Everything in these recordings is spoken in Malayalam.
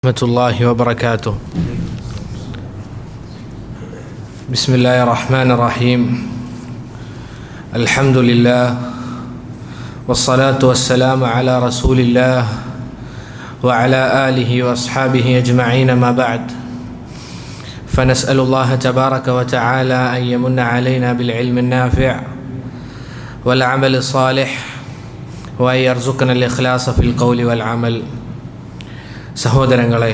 ورحمة الله وبركاته. بسم الله الرحمن الرحيم. الحمد لله والصلاة والسلام على رسول الله وعلى آله وأصحابه أجمعين. ما بعد، فنسأل الله تبارك وتعالى أن يمن علينا بالعلم النافع والعمل الصالح وأن يرزقنا الإخلاص في القول والعمل. സഹോദരങ്ങളെ,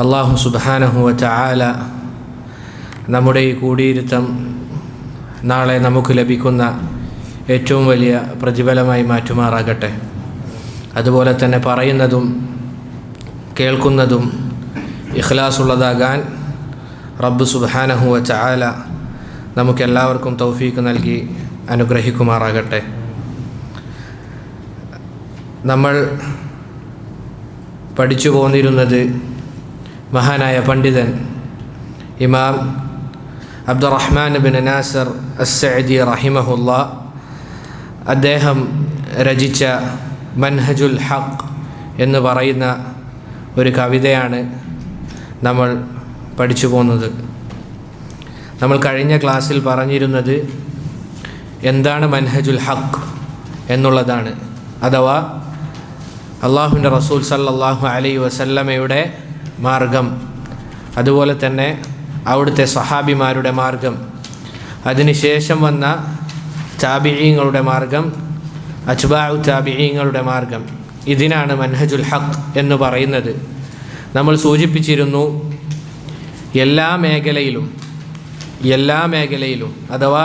അല്ലാഹു സുബ്ഹാനഹു വ തആല നമ്മുടെ ഈ കൂടിയിരുത്തം നാളെ നമുക്ക് ലഭിക്കുന്ന ഏറ്റവും വലിയ പ്രതിഫലമായി മാറ്റുമാറാകട്ടെ. അതുപോലെ തന്നെ പറയുന്നതും കേൾക്കുന്നതും ഇഖ്ലാസുള്ളതാകാൻ റബ്ബ് സുബ്ഹാനഹു വ തആല നമുക്കെല്ലാവർക്കും തൗഫീഖ് നൽകി അനുഗ്രഹിക്കുമാറാകട്ടെ. നമ്മൾ പഠിച്ചു പോന്നിരുന്നത് മഹാനായ പണ്ഡിതൻ ഇമാം അബ്ദുറഹ്മാൻ ബിൻ നാസർ അസ്സഅദി റഹിമഹുല്ലാ അദ്ദേഹം രചിച്ച മൻഹജുൽ ഹഖ് എന്ന് പറയുന്ന ഒരു കവിതയാണ് നമ്മൾ പഠിച്ചു പോകുന്നത്. നമ്മൾ കഴിഞ്ഞ ക്ലാസ്സിൽ പറഞ്ഞിരുന്നത് എന്താണ് മൻഹജുൽ ഹഖ് എന്നുള്ളതാണ്. അഥവാ അള്ളാഹുവിൻ്റെ റസൂൽ സല്ലല്ലാഹു അലൈഹി വസല്ലമയുടെ മാർഗം, അതുപോലെ തന്നെ അവിടുത്തെ സഹാബിമാരുടെ മാർഗം, അതിനുശേഷം വന്ന താബിഈങ്ങളുടെ മാർഗം, അത്ബാഉ താബിഈങ്ങളുടെ മാർഗം, ഇതിനാണ് മൻഹജുൽ ഹഖ് എന്ന് പറയുന്നത്. നമ്മൾ സൂചിപ്പിച്ചിരുന്നു എല്ലാ മേഖലയിലും അഥവാ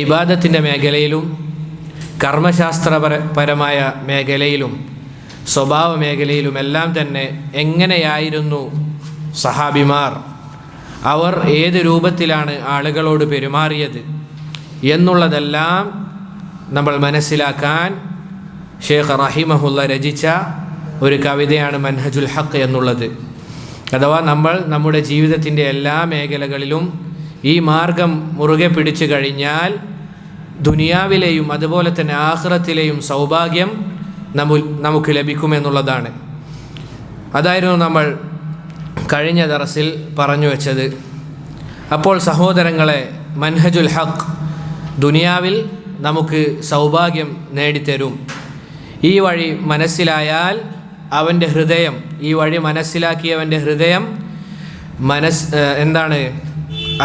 ഇബാദത്തിൻ്റെ മേഖലയിലും കർമ്മശാസ്ത്രപരമായ മേഖലയിലും സ്വഭാവ മേഖലയിലും എല്ലാം തന്നെ എങ്ങനെയായിരുന്നു സഹാബിമാർ, അവർ ഏത് രൂപത്തിലാണ് ആളുകളോട് പെരുമാറിയത് എന്നുള്ളതെല്ലാം നമ്മൾ മനസ്സിലാക്കാൻ ഷേഖ് റഹിമഹുല്ല രചിച്ച ഒരു കവിതയാണ് മൻഹജുൽ ഹഖ് എന്നുള്ളത്. അഥവാ നമ്മൾ നമ്മുടെ ജീവിതത്തിൻ്റെ എല്ലാ മേഖലകളിലും ഈ മാർഗം മുറുകെ പിടിച്ചു കഴിഞ്ഞാൽ ദുനിയാവിലെയും അതുപോലെ തന്നെ ആഖിറത്തിലെയും സൗഭാഗ്യം നമുക്ക് ലഭിക്കുമെന്നുള്ളതാണ്. അതായിരുന്നു നമ്മൾ കഴിഞ്ഞ ദർസിൽ പറഞ്ഞു വെച്ചത്. അപ്പോൾ സഹോദരങ്ങളെ, മൻഹജുൽ ഹഖ് ദുനിയാവിൽ നമുക്ക് സൗഭാഗ്യം നേടിത്തരും. ഈ വഴി മനസ്സിലായാൽ അവൻ്റെ ഹൃദയം, ഈ വഴി മനസ്സിലാക്കിയവൻ്റെ ഹൃദയം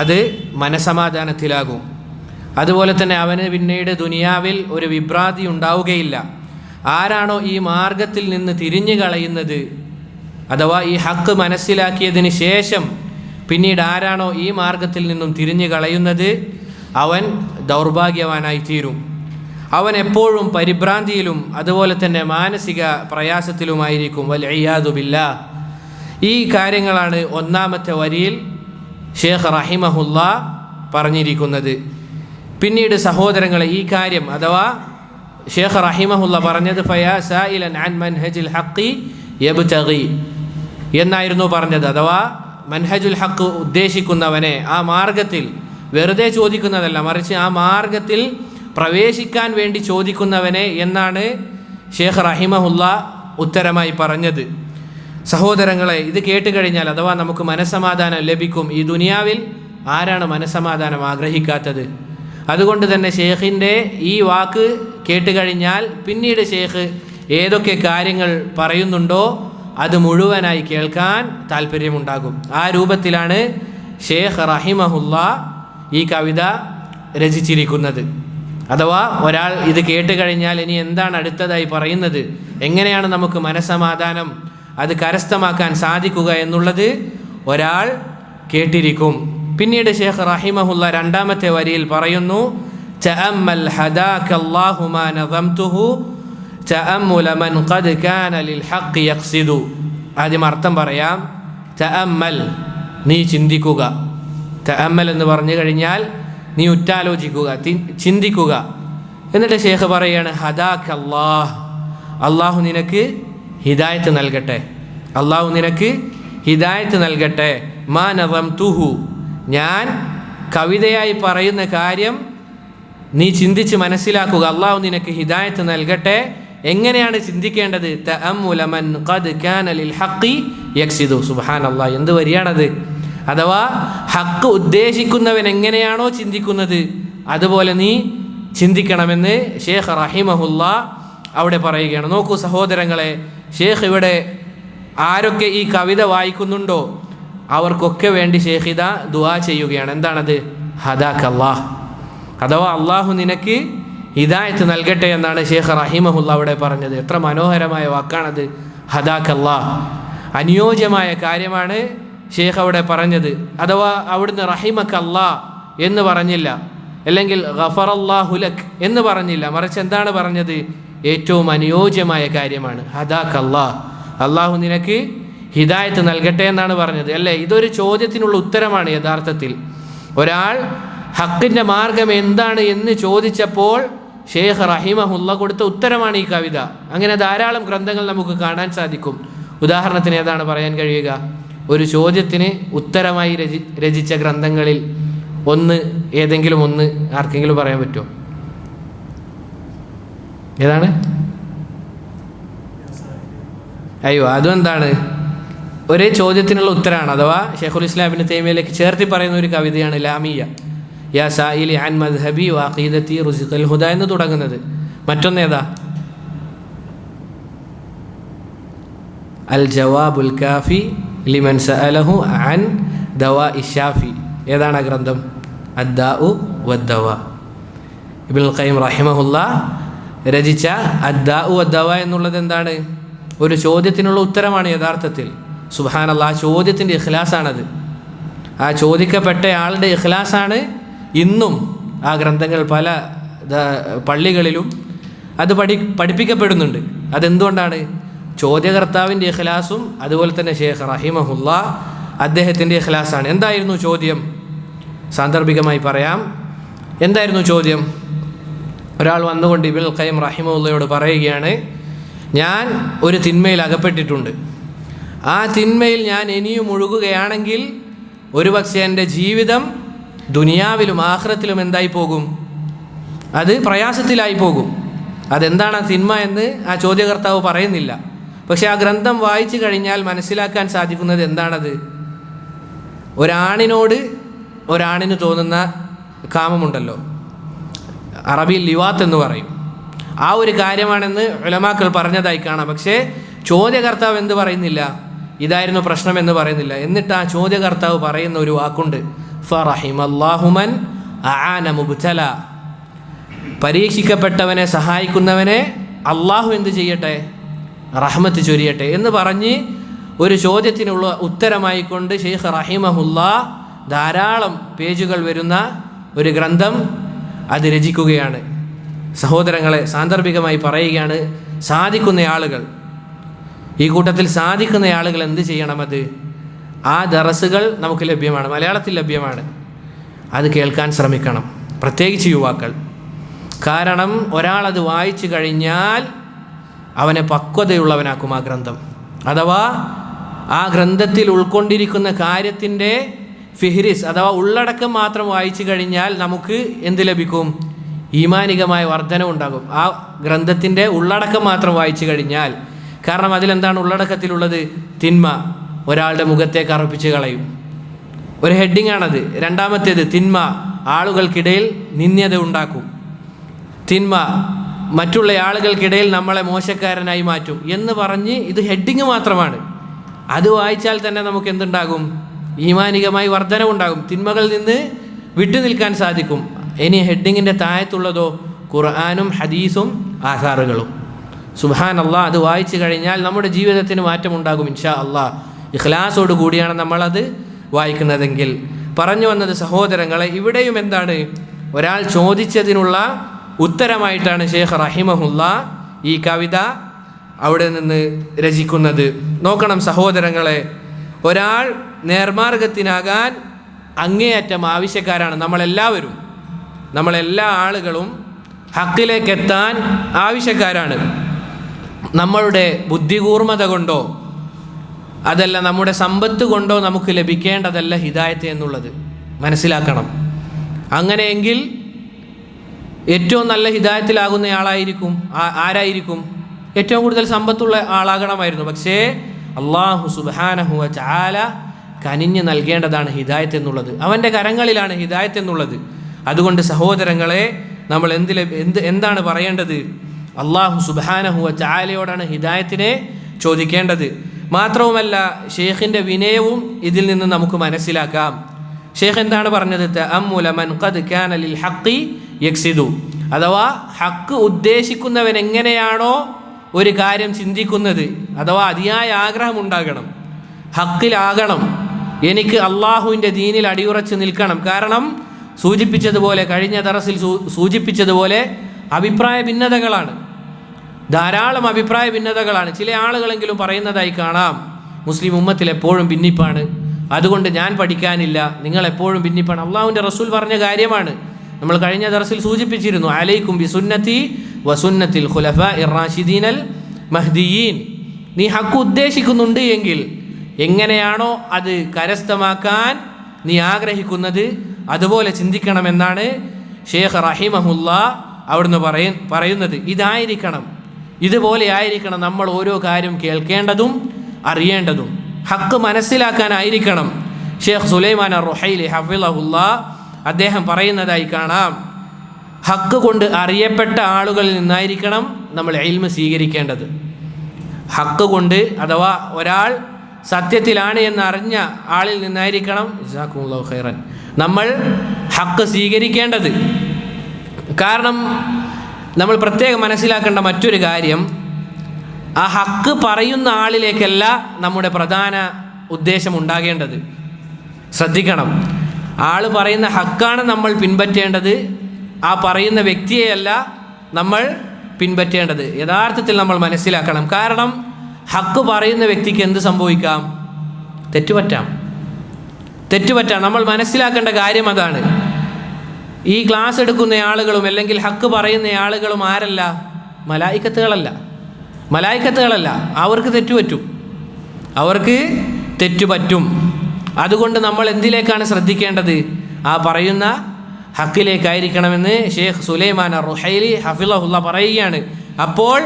അത് മനസമാധാനത്തിലാകും. അതുപോലെ തന്നെ അവന് പിന്നീട് ദുനിയാവിൽ ഒരു വിഭ്രാന്തി ഉണ്ടാവുകയില്ല. ആരാണോ ഈ മാർഗത്തിൽ നിന്ന് തിരിഞ്ഞു കളയുന്നത്, അഥവാ ഈ ഹക്ക് മനസ്സിലാക്കിയതിന് ശേഷം പിന്നീട് ആരാണോ ഈ മാർഗത്തിൽ നിന്നും തിരിഞ്ഞു കളയുന്നത്, അവൻ ദൗർഭാഗ്യവാനായി തീരും. അവൻ എപ്പോഴും പരിഭ്രാന്തിയിലും അതുപോലെ തന്നെ മാനസിക പ്രയാസത്തിലുമായിരിക്കും. വൽഇയാദു ബില്ലാഹ്. ഈ കാര്യങ്ങളാണ് ഒന്നാമത്തെ വരിയിൽ ഷേഖ് റഹിമഹുല്ലാ പറഞ്ഞിരിക്കുന്നത്. പിന്നീട് സഹോദരങ്ങളെ, ഈ കാര്യം അഥവാ ഷേഖ് റഹിമഹുല്ല പറഞ്ഞത് ഫയാ സായിലൻ അൻ മൻഹജിൽ ഹഖി യബ്തഗി എന്നായിരുന്നു പറഞ്ഞത്. അഥവാ മൻഹജുൽ ഹഖ് ഉദ്ദേശിക്കുന്നവനെ, ആ മാർഗത്തിൽ വെറുതെ ചോദിക്കുന്നതല്ല, മറിച്ച് ആ മാർഗത്തിൽ പ്രവേശിക്കാൻ വേണ്ടി ചോദിക്കുന്നവനെ എന്നാണ് ഷേഖ് റഹിമഹുല്ല ഉത്തരമായി പറഞ്ഞത്. സഹോദരങ്ങളെ, ഇത് കേട്ട് കഴിഞ്ഞാൽ അഥവാ നമുക്ക് മനസ്സമാധാനം ലഭിക്കും. ഈ ദുനിയാവിൽ ആരാണ് മനസ്സമാധാനം ആഗ്രഹിക്കാത്തത്? അതുകൊണ്ട് തന്നെ ഷേഖിൻ്റെ ഈ വാക്ക് കേട്ട് കഴിഞ്ഞാൽ പിന്നീട് ഷേഖ് ഏതൊക്കെ കാര്യങ്ങൾ പറയുന്നുണ്ടോ അത് മുഴുവനായി കേൾക്കാൻ താല്പര്യമുണ്ടാകും. ആ രൂപത്തിലാണ് ഷേഖ് റഹിമഹുല്ല ഈ കവിത രചിച്ചിരിക്കുന്നത്. അഥവാ ഒരാൾ ഇത് കേട്ട് കഴിഞ്ഞാൽ ഇനി എന്താണ് അടുത്തതായി പറയുന്നത്, എങ്ങനെയാണ് നമുക്ക് മനസ്സമാധാനം അത് കരസ്ഥമാക്കാൻ സാധിക്കുക എന്നുള്ളത് ഒരാൾ കേട്ടിരിക്കും. പിന്നീട് ഷേഖ് റഹിമഹുല്ല രണ്ടാമത്തെ വരിയിൽ പറയുന്നു, തഅമ്മൽ ഹദാകല്ലാഹു മാ നദംതുഹു തഅമ്മുല മൻ ഖദ് കാന ലിൽ ഹഖ് യഖ്സിദു. ആദ്യം അർത്ഥം പറയാം. തഅമ്മൽ, നീ ചിന്തിക്കുക. തഅമ്മൽ എന്ന് പറഞ്ഞു കഴിഞ്ഞാൽ നീ ഉറ്റാലോചിക്കുക, ചിന്തിക്കുക. എന്നിട്ട് ഷേഖ് പറയാണ്, ഹദാകല്ലാഹ്, അള്ളാഹു നിനക്ക് ഹിദായത്ത് നൽകട്ടെ, അള്ളാഹു നിനക്ക് ഹിദായത്ത് നൽകട്ടെ. മാ നദംതുഹു, ഞാൻ കവിതയായി പറയുന്ന കാര്യം നീ ചിന്തിച്ച് മനസ്സിലാക്കുക, അള്ളാഹു നിനക്ക് ഹിദായത്ത് നൽകട്ടെ എങ്ങനെയാണ് ചിന്തിക്കേണ്ടത്? തഅമ്മുല മൻ ഖദ് കാന ലിൽ ഹഖി യക്സിദു. സുബ്ഹാനല്ലാഹ്, എന്ത് വരിയാണത്? അഥവാ ഹക്ക് ഉദ്ദേശിക്കുന്നവൻ എങ്ങനെയാണോ ചിന്തിക്കുന്നത് അതുപോലെ നീ ചിന്തിക്കണമെന്ന് ഷേഖ് റഹിമഹുല്ലാ അവിടെ പറയുകയാണ്. നോക്കൂ സഹോദരങ്ങളെ, ഷേഖ് ഇവിടെ ആരൊക്കെ ഈ കവിത വായിക്കുന്നുണ്ടോ അവർക്കൊക്കെ വേണ്ടി ഷേഖ് ഇതാ ദുആ ചെയ്യുകയാണ്. എന്താണത്? ഹദാക്കല്ലാഹ്, അഥവാ അള്ളാഹു നിനക്ക് ഹിദായത്ത് നൽകട്ടെ എന്നാണ് ഷേഖ് റഹിമഹുല്ലാ അവിടെ പറഞ്ഞത്. എത്ര മനോഹരമായ വാക്കാണത്, ഹദാക്കല്ലാഹ്. അനുയോജ്യമായ കാര്യമാണ് ഷേഖ് അവിടെ പറഞ്ഞത്. അഥവാ അവിടുന്ന് റഹിമക്കല്ലാ എന്ന് പറഞ്ഞില്ല, അല്ലെങ്കിൽ ഗഫറല്ലാഹു ലക് എന്ന് പറഞ്ഞില്ല, മറിച്ച് എന്താണ് പറഞ്ഞത്? ഏറ്റവും അനുയോജ്യമായ കാര്യമാണ് ഹദാക്കല്ലാഹ്, അള്ളാഹു നിനക്ക് ഹിദായത്ത് നൽകട്ടെ എന്നാണ് പറഞ്ഞത്, അല്ലേ? ഇതൊരു ചോദ്യത്തിനുള്ള ഉത്തരമാണ്. യഥാർത്ഥത്തിൽ ഒരാൾ ഹക്കിൻ്റെ മാർഗം എന്താണ് എന്ന് ചോദിച്ചപ്പോൾ ഷേഖ് റഹിമഹുല്ല കൊടുത്ത ഉത്തരമാണ് ഈ കവിത. അങ്ങനെ ധാരാളം ഗ്രന്ഥങ്ങൾ നമുക്ക് കാണാൻ സാധിക്കും. ഉദാഹരണത്തിന് ഏതാണ് പറയാൻ കഴിയുക? ഒരു ചോദ്യത്തിന് ഉത്തരമായി രചിച്ച ഗ്രന്ഥങ്ങളിൽ ഏതെങ്കിലും ഒന്ന് ആർക്കെങ്കിലും പറയാൻ പറ്റുമോ? ഏതാണ്? അയ്യോ, അതും എന്താണ്? ഒരേ ചോദ്യത്തിനുള്ള ഉത്തരമാണ്. അഥവാ ഷെയ്ഖുൽ ഇസ്ലാം ഇബ്നു തൈമിയയിലേക്ക് ചേർത്തി പറയുന്ന ഒരു കവിതയാണ് ലാമിയ, യാ സായിലി അൻ മദ്ഹബി വഅഖീദതി റുസിഖൽ ഹുദ എന്ന് തുടങ്ങുന്നത്. മറ്റൊന്നേതാ? അൽ ജവാബുൽ കാഫി ലിമൻ സഅലഹു അൻ ദവാഇ ഷാഫി. ഏതാണ് ആ ഗ്രന്ഥം? അദ്ദാഉ വദ്ദവാ. ഇബ്നുൽ ഖയ്യിം റഹിമഹുല്ലാ രചിച്ച അദ്ദാഉ വദ്ദവാ എന്നുള്ളത് എന്താണ്? ഒരു ചോദ്യത്തിനുള്ള ഉത്തരമാണ് യഥാർത്ഥത്തിൽ. സുബ്ഹാനല്ലാഹ്, ആ ചോദ്യത്തിൻ്റെ ഇഖ്ലാസാണത്. ആ ചോദിക്കപ്പെട്ട ആളുടെ ഇഖ്ലാസാണ് ഇന്നും ആ ഗ്രന്ഥങ്ങൾ പല പള്ളികളിലും അത് പഠിപ്പിക്കപ്പെടുന്നുണ്ട്. അതെന്തുകൊണ്ടാണ്? ചോദ്യകർത്താവിൻ്റെ ഇഖ്ലാസും അതുപോലെ തന്നെ ഷേഖ് റഹിമഹുല്ലാ അദ്ദേഹത്തിൻ്റെ ഇഖ്ലാസാണ്. എന്തായിരുന്നു ചോദ്യം? സാന്ദർഭികമായി പറയാം. എന്തായിരുന്നു ചോദ്യം? ഒരാൾ വന്നുകൊണ്ട് ഇബ്നുൽ ഖയ്യിം റഹിമഹുല്ലയോട് പറയുകയാണ്, ഞാൻ ഒരു തിന്മയിൽ അകപ്പെട്ടിട്ടുണ്ട്. ആ തിന്മയിൽ ഞാൻ ഇനിയും മുഴുകുകയാണെങ്കിൽ ഒരുപക്ഷെ എൻ്റെ ജീവിതം ദുനിയാവിലും ആഖിറത്തിലും എന്തായി പോകും? അത് പ്രയാസത്തിലായി പോകും. അതെന്താണ് ആ തിന്മ എന്ന് ആ ചോദ്യകർത്താവ് പറയുന്നില്ല. പക്ഷെ ആ ഗ്രന്ഥം വായിച്ചു കഴിഞ്ഞാൽ മനസ്സിലാക്കാൻ സാധിക്കുന്നത് എന്താണത്? ഒരാണിന് തോന്നുന്ന കാമമുണ്ടല്ലോ, അറബിയിൽ ലിവാത്ത് എന്ന് പറയും. ആ ഒരു കാര്യമാണെന്ന് ഉലമാക്കൾ പറഞ്ഞതായി കാണാം. പക്ഷേ ചോദ്യകർത്താവ് എന്ത് പറയുന്നില്ല? ഇതായിരുന്നു പ്രശ്നം എന്ന് പറയുന്നില്ല. എന്നിട്ട് ആ ചോദ്യകർത്താവ് പറയുന്ന ഒരു വാക്കുണ്ട്, ഫറഹിമല്ലാഹു മൻ അആന മുബ്തല. പരീക്ഷിക്കപ്പെട്ടവനെ സഹായിക്കുന്നവനെ അള്ളാഹു എന്ത് ചെയ്യട്ടെ? റഹ്മത്ത് ചൊരിയട്ടെ എന്ന് പറഞ്ഞ് ഒരു ചോദ്യത്തിനുള്ള ഉത്തരമായിക്കൊണ്ട് ഷെയ്ഖ് റഹിമഹുല്ലാ ധാരാളം പേജുകൾ വരുന്ന ഒരു ഗ്രന്ഥം അത് രചിക്കുകയാണ്. സഹോദരങ്ങളെ, സാന്ദർഭികമായി പറയുകയാണ്, സാധിക്കുന്ന ആളുകൾ, ഈ കൂട്ടത്തിൽ സാധിക്കുന്ന ആളുകൾ എന്ത് ചെയ്യണം? ആ ദറസുകൾ നമുക്ക് ലഭ്യമാണ്, മലയാളത്തിൽ ലഭ്യമാണ്. അത് കേൾക്കാൻ ശ്രമിക്കണം, പ്രത്യേകിച്ച് യുവാക്കൾ. കാരണം ഒരാളത് വായിച്ചു കഴിഞ്ഞാൽ അവനെ പക്വതയുള്ളവനാക്കും ആ ഗ്രന്ഥം. അഥവാ ആ ഗ്രന്ഥത്തിൽ ഉൾക്കൊണ്ടിരിക്കുന്ന കാര്യത്തിൻ്റെ ഫിഹ്രിസ് അഥവാ ഉള്ളടക്കം മാത്രം വായിച്ചു കഴിഞ്ഞാൽ നമുക്ക് എന്ത് ലഭിക്കും? ഈമാനികമായ വർധന ഉണ്ടാകും. ആ ഗ്രന്ഥത്തിൻ്റെ ഉള്ളടക്കം മാത്രം വായിച്ചു കഴിഞ്ഞാൽ. കാരണം അതിലെന്താണ് ഉള്ളടക്കത്തിലുള്ളത്? തിന്മ ഒരാളുടെ മുഖത്തെ കറുപ്പിച്ച് കളയും, ഒരു ഹെഡിങ് ആണത്. രണ്ടാമത്തേത് തിന്മ ആളുകൾക്കിടയിൽ നിന്ദ്യത ഉണ്ടാക്കും, തിന്മ മറ്റുള്ള ആളുകൾക്കിടയിൽ നമ്മളെ മോശക്കാരനായി മാറ്റും എന്ന് പറഞ്ഞ് ഇത് ഹെഡിങ് മാത്രമാണ്. അത് വായിച്ചാൽ തന്നെ നമുക്ക് എന്തുണ്ടാകും? ഈമാനികമായി വർധന ഉണ്ടാകും, തിന്മകളിൽ നിന്ന് വിട്ടുനിൽക്കാൻ സാധിക്കും. ഇനി ഹെഡിങ്ങിൻ്റെ താഴത്തുള്ളതോ ഖുർആനും ഹദീസും ആസാറുകളും. സുബ്ഹാനല്ലാഹ്, അത് വായിച്ചു കഴിഞ്ഞാൽ നമ്മുടെ ജീവിതത്തിന് മാറ്റമുണ്ടാകും ഇൻഷാ അള്ളാഹ്. ഇഖ്ലാസോട് കൂടിയാണ് നമ്മളത് വായിക്കുന്നതെങ്കിൽ. പറഞ്ഞു വന്നത് സഹോദരങ്ങളെ, ഇവിടെയും എന്താണ്? ഒരാൾ ചോദിച്ചതിനുള്ള ഉത്തരമായിട്ടാണ് ഷെയ്ഖ് റഹിമഹുല്ലാ ഈ കവിത അവിടെ നിന്ന് രചിക്കുന്നത്. നോക്കണം സഹോദരങ്ങളെ, ഒരാൾ നേർമാർഗത്തിനാകാൻ അങ്ങേയറ്റം ആവശ്യക്കാരാണ് നമ്മളെല്ലാവരും. നമ്മളെല്ലാ ആളുകളും ഹക്കിലേക്ക് എത്താൻ ആവശ്യക്കാരാണ്. നമ്മളുടെ ബുദ്ധികൂർമ്മത കൊണ്ടോ അതല്ല നമ്മുടെ സമ്പത്ത് കൊണ്ടോ നമുക്ക് ലഭിക്കേണ്ടതല്ല ഹിദായത്ത് എന്നുള്ളത് മനസ്സിലാക്കണം. അങ്ങനെയെങ്കിൽ ഏറ്റവും നല്ല ഹിദായത്തിലാകുന്ന ആളായിരിക്കും ആരായിരിക്കും? ഏറ്റവും കൂടുതൽ സമ്പത്തുള്ള ആളാകണമായിരുന്നു. പക്ഷേ അല്ലാഹു സുബ്ഹാനഹു വ തആല കനിഞ്ഞ് നൽകേണ്ടതാണ് ഹിദായത്ത് എന്നുള്ളത്. അവൻ്റെ കരങ്ങളിലാണ് ഹിദായത്ത് എന്നുള്ളത്. അതുകൊണ്ട് സഹോദരങ്ങളെ, നമ്മൾ എന്താണ് പറയേണ്ടത്? അല്ലാഹു സുബ്ഹാനഹു വ തആലയോടാണ് ഹിദായത്തിനെ ചോദിക്കേണ്ടത്. മാത്രവുമല്ല, ഷെയ്ഖിൻ്റെ വിനയവും ഇതിൽ നിന്ന് നമുക്ക് മനസ്സിലാക്കാം. ഷെയ്ഖ് എന്താണ് പറഞ്ഞത്? തഅമ്മുല മൻ ഖദ് കാന ലിൽ ഹഖ് യക്സിദു, അഥവാ ഹക്ക് ഉദ്ദേശിക്കുന്നവൻ എങ്ങനെയാണോ ഒരു കാര്യം ചിന്തിക്കുന്നത്, അഥവാ അതിയായ ആഗ്രഹം ഉണ്ടാകണം, ഹക്കിലാകണം, എനിക്ക് അള്ളാഹുവിൻ്റെ ദീനിൽ അടിയുറച്ച് നിൽക്കണം. കാരണം സൂചിപ്പിച്ചതുപോലെ, കഴിഞ്ഞ ദർസിൽ സൂചിപ്പിച്ചതുപോലെ അഭിപ്രായ ഭിന്നതകളാണ്, ധാരാളം അഭിപ്രായ ഭിന്നതകളാണ്. ചില ആളുകളെങ്കിലും പറയുന്നതായി കാണാം, മുസ്ലിം ഉമ്മത്തിൽ എപ്പോഴും ഭിന്നിപ്പാണ്, അതുകൊണ്ട് ഞാൻ പഠിക്കാനില്ല, നിങ്ങൾ എപ്പോഴും ഭിന്നിപ്പാണ്. അള്ളാഹുവിൻ്റെ റസൂൽ പറഞ്ഞ കാര്യമാണ്. നമ്മൾ കഴിഞ്ഞ ദർസിൽ സൂചിപ്പിച്ചിരുന്നു, അലൈക്കും ബിസുന്നത്തി വസുന്നത്തിൽ ഖുലഫാഇർ റാഷിദീനൽ മഹ്ദിയീൻ. നീ ഹക്ക് ഉദ്ദേശിക്കുന്നുണ്ട് എങ്കിൽ എങ്ങനെയാണോ അത് കരസ്ഥമാക്കാൻ നീ ആഗ്രഹിക്കുന്നത് അതുപോലെ ചിന്തിക്കണമെന്നാണ് ഷെയ്ഖ് റഹിമഹുല്ലാ അവിടുന്ന് പറയുന്നത്. ഇതായിരിക്കണം, ഇതുപോലെ ആയിരിക്കണം നമ്മൾ ഓരോ കാര്യം കേൾക്കേണ്ടതും അറിയേണ്ടതും. ഹക്ക് മനസ്സിലാക്കാനായിരിക്കണം. ഷെയ്ഖ് സുലൈമാൻ അർ-റുഹൈലി ഹഫിളഹുല്ലാ അദ്ദേഹം പറയുന്നതായി കാണാം, ഹക്ക് കൊണ്ട് അറിയപ്പെട്ട ആളുകളിൽ നിന്നായിരിക്കണം നമ്മൾ ഇൽമ് സ്വീകരിക്കേണ്ടത്. ഹക്ക് കൊണ്ട്, അഥവാ ഒരാൾ സത്യത്തിലാണ് എന്ന് അറിഞ്ഞ ആളിൽ നിന്നായിരിക്കണം ജസാക്കുമുല്ലാഹു ഖൈറൻ നമ്മൾ ഹക്ക് സ്വീകരിക്കേണ്ടത്. കാരണം നമ്മൾ പ്രത്യേകം മനസ്സിലാക്കേണ്ട മറ്റൊരു കാര്യം, ആ ഹക്ക് പറയുന്ന ആളിലേക്കല്ല നമ്മുടെ പ്രധാന ഉദ്ദേശം ഉണ്ടാകേണ്ടത്. ശ്രദ്ധിക്കണം, ആൾ പറയുന്ന ഹക്കാണ് നമ്മൾ പിൻപറ്റേണ്ടത്, ആ പറയുന്ന വ്യക്തിയെയല്ല നമ്മൾ പിൻപറ്റേണ്ടത്. യഥാർത്ഥത്തിൽ നമ്മൾ മനസ്സിലാക്കണം. കാരണം ഹക്ക് പറയുന്ന വ്യക്തിക്ക് എന്ത് സംഭവിക്കാം? തെറ്റുപറ്റാം. നമ്മൾ മനസ്സിലാക്കേണ്ട കാര്യം അതാണ്. ഈ ക്ലാസ് എടുക്കുന്ന ആളുകളും അല്ലെങ്കിൽ ഹക്ക് പറയുന്ന ആളുകളും ആരല്ല? മലായിക്കത്തുകളല്ല. അവർക്ക് തെറ്റുപറ്റും. അതുകൊണ്ട് നമ്മൾ എന്തിലേക്കാണ് ശ്രദ്ധിക്കേണ്ടത്? ആ പറയുന്ന ഹക്കിലേക്കായിരിക്കണമെന്ന് ഷെയ്ഖ് സുലൈമാൻ അർ-റുഹൈലി ഹഫിളഹുല്ലാ പറയുകയാണ്. അപ്പോൾ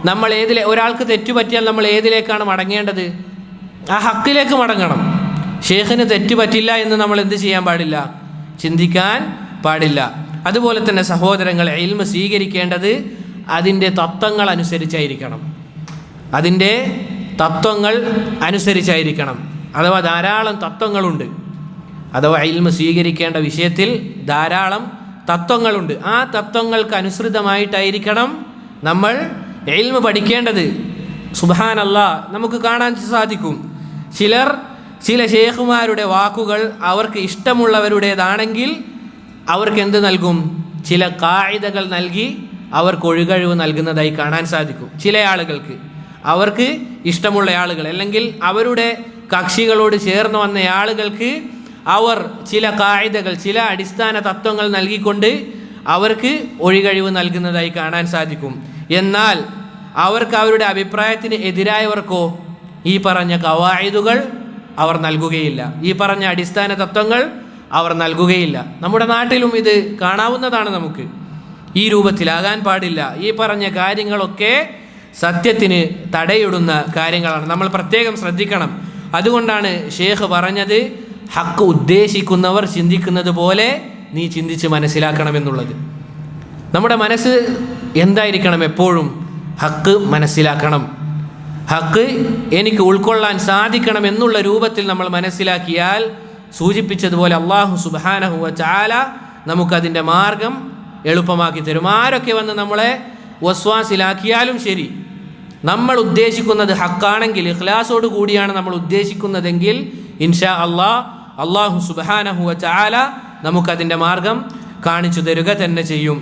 നമ്മൾ ഒരാൾക്ക് തെറ്റുപറ്റിയാൽ നമ്മൾ ഏതിലേക്കാണ് മടങ്ങേണ്ടത്? ആ ഹക്കിലേക്ക് മടങ്ങണം. ഷെയ്ഖിന് തെറ്റുപറ്റില്ല എന്ന് നമ്മൾ എന്ത് ചെയ്യാൻ പാടില്ല? ചിന്തിക്കാൻ പാടില്ല. അതുപോലെ തന്നെ സഹോദരങ്ങളെ, ഇൽമ് സ്വീകരിക്കേണ്ടത് അതിൻ്റെ തത്വങ്ങൾ അനുസരിച്ചായിരിക്കണം. അഥവാ ധാരാളം തത്വങ്ങളുണ്ട്. അഥവാ ഇൽമ് സ്വീകരിക്കേണ്ട വിഷയത്തിൽ ധാരാളം തത്വങ്ങളുണ്ട്. ആ തത്വങ്ങൾക്ക് അനുസൃതമായിട്ടായിരിക്കണം നമ്മൾ ഇൽമ് പഠിക്കേണ്ടത്. സുബ്ഹാനല്ലാഹ്, നമുക്ക് കാണാൻ സാധിക്കും, ചില ഷേഖുമാരുടെ വാക്കുകൾ അവർക്ക് ഇഷ്ടമുള്ളവരുടേതാണെങ്കിൽ അവർക്ക് എന്ത് നൽകും? ചില ഖാഇദകൾ നൽകി അവർക്ക് ഒഴികഴിവ് നൽകുന്നതായി കാണാൻ സാധിക്കും. ചില ആളുകൾക്ക്, അവർക്ക് ഇഷ്ടമുള്ള ആളുകൾ അല്ലെങ്കിൽ അവരുടെ കക്ഷികളോട് ചേർന്ന് വന്ന ആളുകൾക്ക് അവർ ചില ഖാഇദകൾ, ചില അടിസ്ഥാന തത്വങ്ങൾ നൽകിക്കൊണ്ട് അവർക്ക് ഒഴികഴിവ് നൽകുന്നതായി കാണാൻ സാധിക്കും. എന്നാൽ അവർക്ക് അവരുടെ അഭിപ്രായത്തിന് എതിരായവർക്കോ ഈ പറഞ്ഞ ഖവാഇദുകൾ അവർ നൽകുകയില്ല, ഈ പറഞ്ഞ അടിസ്ഥാന തത്വങ്ങൾ അവർ നൽകുകയില്ല. നമ്മുടെ നാട്ടിലും ഇത് കാണാവുന്നതാണ്. നമുക്ക് ഈ രൂപത്തിലാകാൻ പാടില്ല. ഈ പറഞ്ഞ കാര്യങ്ങളൊക്കെ സത്യത്തിന് തടയിടുന്ന കാര്യങ്ങളാണ്. നമ്മൾ പ്രത്യേകം ശ്രദ്ധിക്കണം. അതുകൊണ്ടാണ് ഷേഖ് പറഞ്ഞത്, ഹക്ക് ഉദ്ദേശിക്കുന്നവർ ചിന്തിക്കുന്നത് പോലെ നീ ചിന്തിച്ച് മനസ്സിലാക്കണമെന്നുള്ളത്. നമ്മുടെ മനസ്സ് എന്തായിരിക്കണം? എപ്പോഴും ഹക്ക് മനസ്സിലാക്കണം, ഹക്ക് എനിക്ക് ഉൾക്കൊള്ളാൻ സാധിക്കണം എന്നുള്ള രൂപത്തിൽ നമ്മൾ മനസ്സിലാക്കിയാൽ, സൂചിപ്പിച്ചതുപോലെ അല്ലാഹു സുബ്ഹാനഹു വ തആല നമുക്കതിൻ്റെ മാർഗം എളുപ്പമാക്കി തരും. ആരൊക്കെ വന്ന് നമ്മളെ വസ്വാസിലാക്കിയാലും ശരി, നമ്മൾ ഉദ്ദേശിക്കുന്നത് ഹക്കാണെങ്കിൽ, ഇഖ്ലാസോട് കൂടിയാണ് നമ്മൾ ഉദ്ദേശിക്കുന്നതെങ്കിൽ, ഇൻഷാ അല്ലാഹു സുബ്ഹാനഹു വ തആല നമുക്കതിൻ്റെ മാർഗം കാണിച്ചു തരിക തന്നെ ചെയ്യും.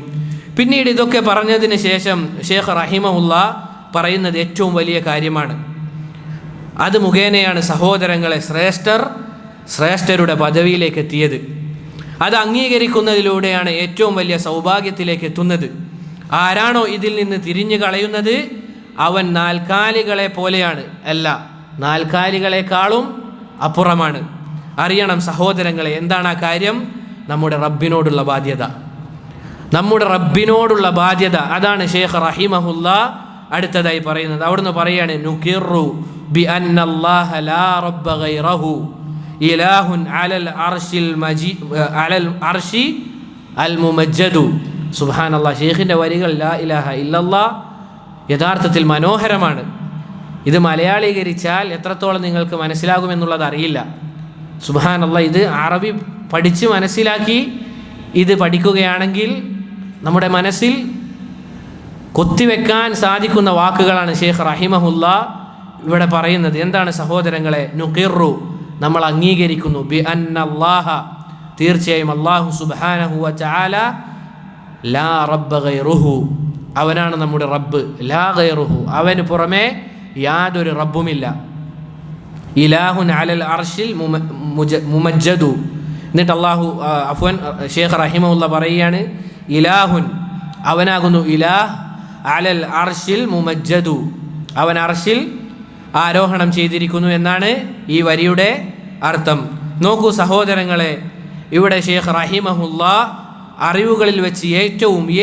പിന്നീട് ഇതൊക്കെ പറഞ്ഞതിന് ശേഷം ഷേഖ് റഹിമഹുല്ലാ പറയുന്നത് ഏറ്റവും വലിയ കാര്യമാണ്. അത് മുഖേനയാണ് സഹോദരങ്ങളെ ശ്രേഷ്ഠരുടെ പദവിയിലേക്ക് എത്തിയത്. അത് അംഗീകരിക്കുന്നതിലൂടെയാണ് ഏറ്റവും വലിയ സൗഭാഗ്യത്തിലേക്ക് എത്തുന്നത്. ആരാണോ ഇതിൽ നിന്ന് തിരിഞ്ഞു കളയുന്നത് അവൻ നാൽക്കാലികളെ പോലെയാണ്, അല്ല, നാൽക്കാലികളെക്കാളും അപ്പുറമാണ്. അറിയണം സഹോദരങ്ങളെ, എന്താണ് ആ കാര്യം? നമ്മുടെ റബ്ബിനോടുള്ള ബാധ്യത. അതാണ് ഷേഖ് റഹിമഹുല്ലാ അടുത്തതായി പറയുന്നത്. അവിടുന്ന് പറയാണ് നുഖിറു ബി അന്നല്ലാഹ ലാ റബ്ബ ഗൈറഹു ഇലാഹുൻ അലൽ അർശി അൽ മുമജ്ജദു. സുബ്ഹാനല്ലാഹ്. ഷെയ്ഖിൻ്റെ വരികൾ ലാ ഇലാഹ ഇല്ലല്ലാഹ് യഥാർത്ഥത്തിൽ മനോഹരമാണ്. ഇത് മലയാളീകരിച്ചാൽ എത്രത്തോളം നിങ്ങൾക്ക് മനസ്സിലാകുമെന്നുള്ളത് അറിയില്ല. സുബ്ഹാനല്ലാഹ്. ഇത് അറബി പഠിച്ച് മനസ്സിലാക്കി ഇത് പഠിക്കുകയാണെങ്കിൽ നമ്മുടെ മനസ്സിൽ കൊത്തിവെക്കാൻ സാധിക്കുന്ന വാക്കുകളാണ് ഷെയ്ഖ് റഹിമഹുല്ലാ ഇവിടെ പറയുന്നത്. എന്താണ് സഹോദരങ്ങളെ? നുഖിറു, നമ്മൾ അംഗീകരിക്കുന്നു, ബി അന്നല്ലാഹ, തീർച്ചയായും അല്ലാഹു സുബ്ഹാനഹു വ തആല, ലാ റബ്ബ ഗൈറുഹു, അവനാണ് നമ്മുടെ റബ്ബ്, ലാ ഗൈറുഹു, അവന് പുറമെ യാതൊരു റബ്ബുമില്ല. ഇലാഹുൻ അലൽ അർശിൽ മുമജ്ജദു. എന്നിട്ട് ഷെയ്ഖ് റഹിമഹുല്ല പറയുകയാണ് ഇലാഹുൻ, അവനാകുന്നു ഇലാഹ്, അലൽ അർശിൽ മുമജ്ജദു, അവൻ അർശിൽ ആരോഹണം ചെയ്തിരിക്കുന്നു എന്നാണ് ഈ വരിയുടെ അർത്ഥം. നോക്കൂ സഹോദരങ്ങളെ, ഇവിടെ ഷെയ്ഖ് റഹിമഹുല്ല അറിവുകളിൽ വെച്ച്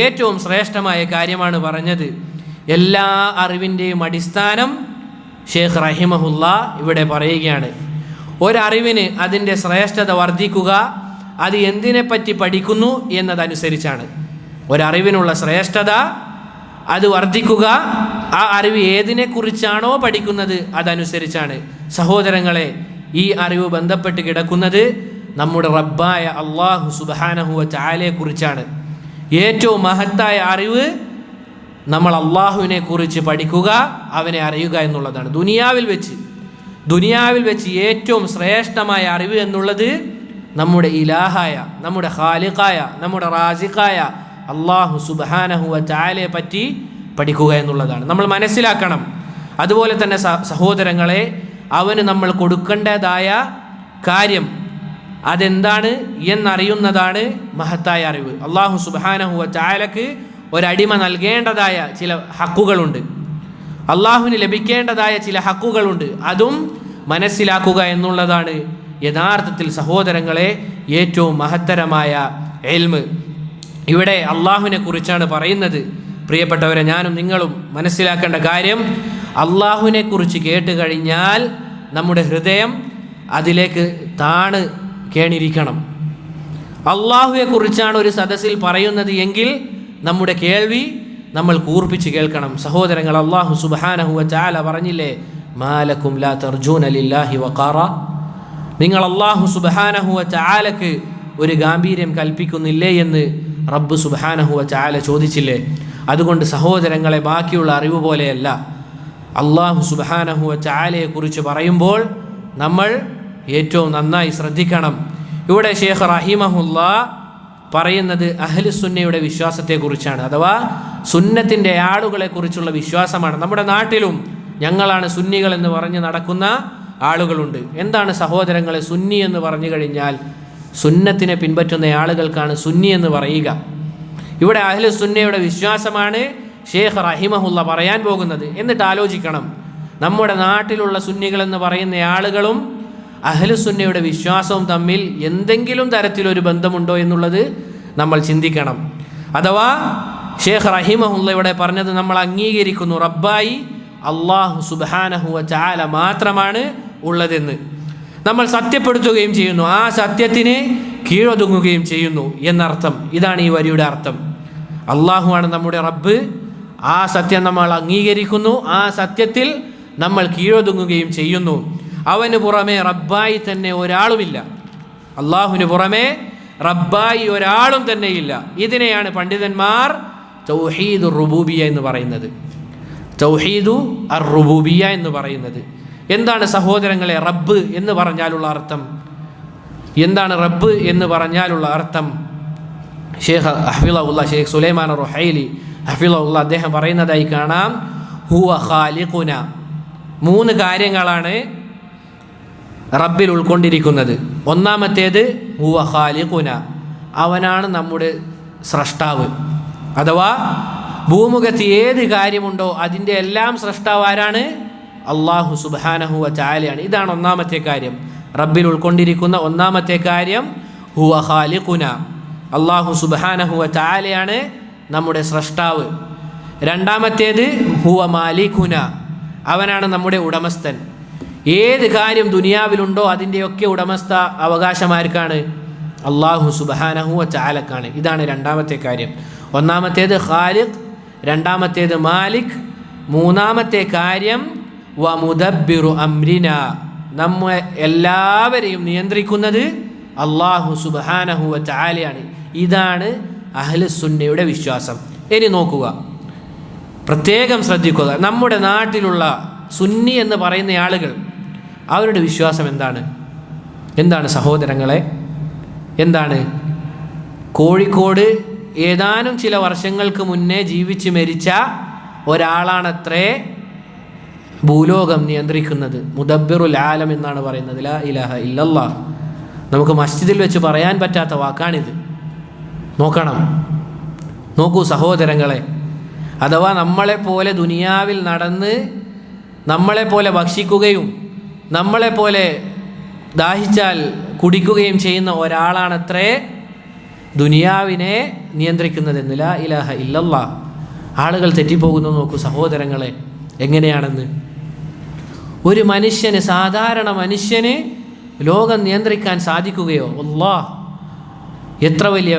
ഏറ്റവും ശ്രേഷ്ഠമായ കാര്യമാണ് പറഞ്ഞത്. എല്ലാ അറിവിൻ്റെയും അടിസ്ഥാനം ഷെയ്ഖ് റഹിമഹുല്ല ഇവിടെ പറയുകയാണ്. ഒരറിവിന് അതിൻ്റെ ശ്രേഷ്ഠത വർദ്ധിക്കുക അത് എന്തിനെപ്പറ്റി പഠിക്കുന്നു എന്നതനുസരിച്ചാണ്. ഒരറിവിനുള്ള ശ്രേഷ്ഠത അത് വർദ്ധിക്കുക ആ അറിവ് ഏതിനെക്കുറിച്ചാണോ പഠിക്കുന്നത് അതനുസരിച്ചാണ്. സഹോദരങ്ങളെ, ഈ അറിവ് ബന്ധപ്പെട്ട് കിടക്കുന്നത് നമ്മുടെ റബ്ബായ അല്ലാഹു സുബ്ഹാനഹു വ തആലയെ കുറിച്ചാണ്. ഏറ്റവും മഹത്തായ അറിവ് നമ്മൾ അള്ളാഹുവിനെ കുറിച്ച് പഠിക്കുക, അവനെ അറിയുക എന്നുള്ളതാണ്. ദുനിയാവിൽ വെച്ച് ഏറ്റവും ശ്രേഷ്ഠമായ അറിവ് എന്നുള്ളത് നമ്മുടെ ഇലാഹായ, നമ്മുടെ ഖാലിഖായ, നമ്മുടെ റാസിഖായ അല്ലാഹു സുബ്ഹാനഹു വ തആലയെ പറ്റി പഠിക്കുക എന്നുള്ളതാണ്. നമ്മൾ മനസ്സിലാക്കണം. അതുപോലെ തന്നെ സഹോദരങ്ങളെ, അവന് നമ്മൾ കൊടുക്കേണ്ടതായ കാര്യം അതെന്താണ് എന്നറിയുന്നതാണ് മഹത്തായ അറിവ്. അല്ലാഹു സുബ്ഹാനഹു വ തആലക്ക് ഒരടിമ നൽകേണ്ടതായ ചില ഹക്കുകളുണ്ട്, അള്ളാഹുവിന് ലഭിക്കേണ്ടതായ ചില ഹക്കുകളുണ്ട്. അതും മനസ്സിലാക്കുക എന്നുള്ളതാണ് യഥാർത്ഥത്തിൽ സഹോദരങ്ങളെ ഏറ്റവും മഹത്തരമായ ഇൽമ്. ഇവിടെ അള്ളാഹുവിനെ കുറിച്ചാണ് പറയുന്നത്. പ്രിയപ്പെട്ടവരെ, ഞാനും നിങ്ങളും മനസ്സിലാക്കേണ്ട കാര്യം, അള്ളാഹുവിനെ കുറിച്ച് കേട്ട് കഴിഞ്ഞാൽ നമ്മുടെ ഹൃദയം അതിലേക്ക് താണ് കേണിരിക്കണം. അള്ളാഹുവെക്കുറിച്ചാണ് ഒരു സദസ്സിൽ പറയുന്നത് എങ്കിൽ നമ്മുടെ കേൾവി നമ്മൾ കൂർപ്പിച്ച് കേൾക്കണം. സഹോദരങ്ങൾ, അല്ലാഹു സുബ്ഹാനഹു വ തആല പറഞ്ഞില്ലേ, മാലക്കും ലാ തർജൂന ലില്ലാഹി വഖാറ, നിങ്ങൾ അല്ലാഹു സുബ്ഹാനഹു വ തആലക്ക് ഒരു ഗാംഭീര്യം കൽപ്പിക്കുന്നില്ലേ എന്ന് റബ്ബ് സുബ്ഹാനഹു വ തആല ചോദിച്ചില്ലേ. അതുകൊണ്ട് സഹോദരങ്ങളെ, ബാക്കിയുള്ള അറിവ് പോലെയല്ല. അല്ലാഹു സുബ്ഹാനഹു വ തആലയെ കുറിച്ച് പറയുമ്പോൾ നമ്മൾ ഏറ്റവും നന്നായി ശ്രദ്ധിക്കണം. ഇവിടെ ഷെയ്ഖ് റഹിമഹുല്ലാ പറയുന്നത് അഹ്ലുസുന്നയുടെ വിശ്വാസത്തെക്കുറിച്ചാണ്, അഥവാ സുന്നത്തിൻ്റെ ആളുകളെക്കുറിച്ചുള്ള വിശ്വാസമാണ്. നമ്മുടെ നാട്ടിലും ഞങ്ങളാണ് സുന്നികൾ എന്ന് പറഞ്ഞ് നടക്കുന്ന ആളുകളുണ്ട്. എന്താണ് സഹോദരങ്ങളെ സുന്നി എന്ന് പറഞ്ഞു കഴിഞ്ഞാൽ? സുന്നത്തിനെ പിൻപറ്റുന്ന ആളുകൾക്കാണ് സുന്നി എന്ന് പറയുക. ഇവിടെ അഹ്ലുസുന്നയുടെ വിശ്വാസമാണ് ഷെയ്ഖ് റഹിമഹുല്ല പറയാൻ പോകുന്നത്. എന്നിട്ട് ആലോചിക്കണം, നമ്മുടെ നാട്ടിലുള്ള സുന്നികളെന്ന് പറയുന്ന ആളുകളും അഹ്ലുസുന്നയുടെ വിശ്വാസവും തമ്മിൽ എന്തെങ്കിലും തരത്തിലൊരു ബന്ധമുണ്ടോ എന്നുള്ളത് നമ്മൾ ചിന്തിക്കണം. അഥവാ ഷെയ്ഖ് റഹിമഹുല്ല ഇവിടെ പറഞ്ഞത് നമ്മൾ അംഗീകരിക്കുന്നു, റബ്ബായി അല്ലാഹു സുബ്ഹാനഹു വ തആല മാത്രമാണ് ഉള്ളതെന്ന് നമ്മൾ സത്യപ്പെടുത്തുകയും ചെയ്യുന്നു, ആ സത്യത്തിന് കീഴൊതുങ്ങുകയും ചെയ്യുന്നു എന്നർത്ഥം. ഇതാണ് ഈ വരിയുടെ അർത്ഥം. അള്ളാഹുവാണ് നമ്മുടെ റബ്ബ്, ആ സത്യം നമ്മൾ അംഗീകരിക്കുന്നു, ആ സത്യത്തിൽ നമ്മൾ കീഴൊതുങ്ങുകയും ചെയ്യുന്നു. അവന് പുറമെ റബ്ബായി തന്നെ ഒരാളുമില്ല, അള്ളാഹുവിന് പുറമെ റബ്ബായി ഒരാളും തന്നെയില്ല. ഇതിനെയാണ് പണ്ഡിതന്മാർ തൗഹീദുർ റുബൂബിയ്യ എന്ന് പറയുന്നത്. തൗഹീദു അർ റുബൂബിയ്യ എന്ന് പറയുന്നത് എന്താണ് സഹോദരങ്ങളെ? റബ്ബ് എന്ന് പറഞ്ഞാലുള്ള അർത്ഥം എന്താണ്? റബ്ബ് എന്ന് പറഞ്ഞാലുള്ള അർത്ഥം ഷെയ്ഖ് ഹഫിളഹുല്ലാ, ഷെയ്ഖ് സുലൈമാൻ റുഹൈലി ഹഫിളഹുല്ലാ അദ്ദേഹം പറയുന്നതായി കാണാം, ഹുവ ഖാലിഖുന. 3 കാര്യങ്ങളാണ് റബ്ബിൽ ഉൾക്കൊണ്ടിരിക്കുന്നത്. ഒന്നാമത്തേത് ഹുവ ഖാലിഖുന, അവനാണ് നമ്മുടെ സ്രഷ്ടാവ്. അഥവാ ഭൂമുഖത്ത് ഏത് കാര്യമുണ്ടോ അതിൻ്റെ എല്ലാം സ്രഷ്ടാവ് ആരാണ്? അല്ലാഹു സുബ്ഹാനഹു വ തആലയാണ്. ഇതാണ് ഒന്നാമത്തെ കാര്യം. റബ്ബിൽ ഉൾക്കൊണ്ടിരിക്കുന്ന ഒന്നാമത്തെ കാര്യം ഹുവ ഖാലിഖുന, അല്ലാഹു സുബ്ഹാനഹു വ തആലയാണ് നമ്മുടെ സ്രഷ്ടാവ്. രണ്ടാമത്തേത് ഹുവ മാലികുന, അവനാണ് നമ്മുടെ ഉടമസ്ഥൻ. ഏത് കാര്യം ദുനിയാവിലുണ്ടോ അതിൻ്റെയൊക്കെ ഉടമസ്ഥ അവകാശമാർക്കാണ്? അല്ലാഹു സുബ്ഹാനഹു വ തആലക്കാണ്. ഇതാണ് രണ്ടാമത്തെ കാര്യം. ഒന്നാമത്തേത് ഖാലിഖ്, രണ്ടാമത്തേത് മാലിക്, മൂന്നാമത്തെ കാര്യം വ മുദബ്ബിറു അംരിന, നമ്മെ എല്ലാവരെയും നിയന്ത്രിക്കുന്നത് അല്ലാഹു സുബ്ഹാനഹു വ തആലയാണ്. ഇതാണ് അഹ്ലുസുന്നയുടെ വിശ്വാസം. ഇനി നോക്കുക, പ്രത്യേകം ശ്രദ്ധിക്കുക. നമ്മുടെ നാട്ടിലുള്ള സുന്നി എന്ന് പറയുന്ന ആളുകൾ, അവരുടെ വിശ്വാസം എന്താണ് സഹോദരങ്ങളെ? എന്താണ്? കോഴിക്കോട് ഏതാനും ചില വർഷങ്ങൾക്ക് മുന്നേ ജീവിച്ച് മരിച്ച ഒരാളാണത്രേ ഭൂലോകം നിയന്ത്രിക്കുന്നത്. മുദബ്ബിറുൽ ആലം എന്നാണ് പറയുന്നത്. ലാ ഇലാഹ ഇല്ലല്ലാഹ്. നമുക്ക് മസ്ജിദിൽ വെച്ച് പറയാൻ പറ്റാത്ത വാക്കാണിത്. നോക്കൂ സഹോദരങ്ങളെ. അഥവാ നമ്മളെപ്പോലെ ദുനിയാവിൽ നടന്ന് നമ്മളെപ്പോലെ ഭക്ഷിക്കുകയും നമ്മളെപ്പോലെ ദാഹിച്ചാൽ കുടിക്കുകയും ചെയ്യുന്ന ഒരാളാണത്രേ ദുനിയാവിനെ നിയന്ത്രിക്കുന്നതെന്ന്. ലാ ഇലാഹ ഇല്ലല്ലാഹ്. ആളുകൾ തെറ്റിപ്പോകുന്നു. നോക്കൂ സഹോദരങ്ങളെ, എങ്ങനെയാണെന്ന്. ഒരു മനുഷ്യന്, സാധാരണ മനുഷ്യന് ലോകം നിയന്ത്രിക്കാൻ സാധിക്കുകയോ? അല്ലാഹ്, എത്ര വലിയ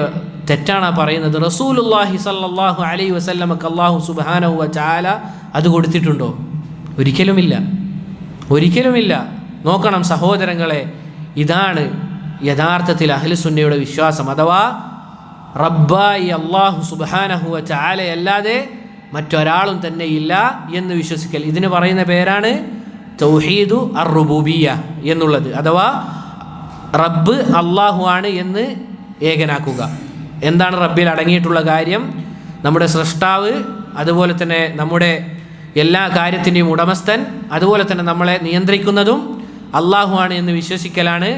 തെറ്റാണ് പറയുന്നത്. റസൂലുള്ളാഹി സ്വല്ലല്ലാഹു അലൈഹി വസല്ലമക്ക് അല്ലാഹു സുബ്ഹാനഹു വ തആല അത് കൊടുത്തിട്ടുണ്ടോ? ഒരിക്കലുമില്ല. നോക്കണം സഹോദരങ്ങളെ, ഇതാണ് യഥാർത്ഥത്തിൽ അഹ്ലുസുന്നയുടെ വിശ്വാസം. അഥവാ റബ്ബായി അല്ലാഹു സുബ്ഹാനഹു വ തആല അല്ലാതെ മറ്റൊരാളും തന്നെ ഇല്ല എന്ന് വിശ്വസിക്കൽ. ഇതിന് പറയുന്ന പേരാണ് തൗഹീദു അർ-റുബൂബിയ്യ എന്നുള്ളത്. അഥവാ റബ്ബ് അല്ലാഹു ആണ് എന്ന് ഏകനാക്കുക. എന്താണ് റബ്ബിൽ അടങ്ങിയിട്ടുള്ള കാര്യം? നമ്മുടെ സൃഷ്ടാവ്, അതുപോലെ തന്നെ നമ്മുടെ എല്ലാ കാര്യത്തിൻ്റെയും ഉടമസ്ഥൻ, അതുപോലെ തന്നെ നമ്മളെ നിയന്ത്രിക്കുന്നതും അല്ലാഹു ആണ് എന്ന് വിശ്വസിക്കലാണ്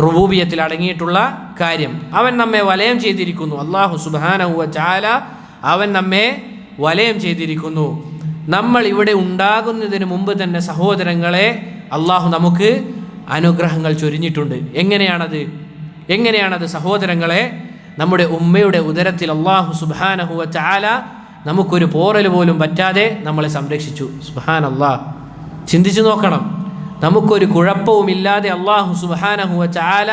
റുബൂബിയത്തിൽ അടങ്ങിയിട്ടുള്ള കാര്യം. അവൻ നമ്മെ വലയം ചെയ്തിരിക്കുന്നു. അല്ലാഹു സുബ്ഹാനഹു വ തആല അവൻ നമ്മെ വലയം ചെയ്തിരിക്കുന്നു. നമ്മൾ ഇവിടെ ഉണ്ടാകുന്നതിന് മുമ്പ് തന്നെ സഹോദരങ്ങളെ അല്ലാഹു നമുക്ക് അനുഗ്രഹങ്ങൾ ചൊരിഞ്ഞിട്ടുണ്ട്. എങ്ങനെയാണത് സഹോദരങ്ങളെ? നമ്മുടെ ഉമ്മയുടെ ഉദരത്തിൽ അല്ലാഹു സുബ്ഹാനഹു വ തആല നമുക്കൊരു പോറൽ പോലും പറ്റാതെ നമ്മളെ സംരക്ഷിച്ചു. സുബ്ഹാനല്ലാഹ്. ചിന്തിച്ചു നോക്കണം. നമുക്കൊരു കുഴപ്പവുമില്ലാതെ അല്ലാഹു സുബ്ഹാനഹു വ തആല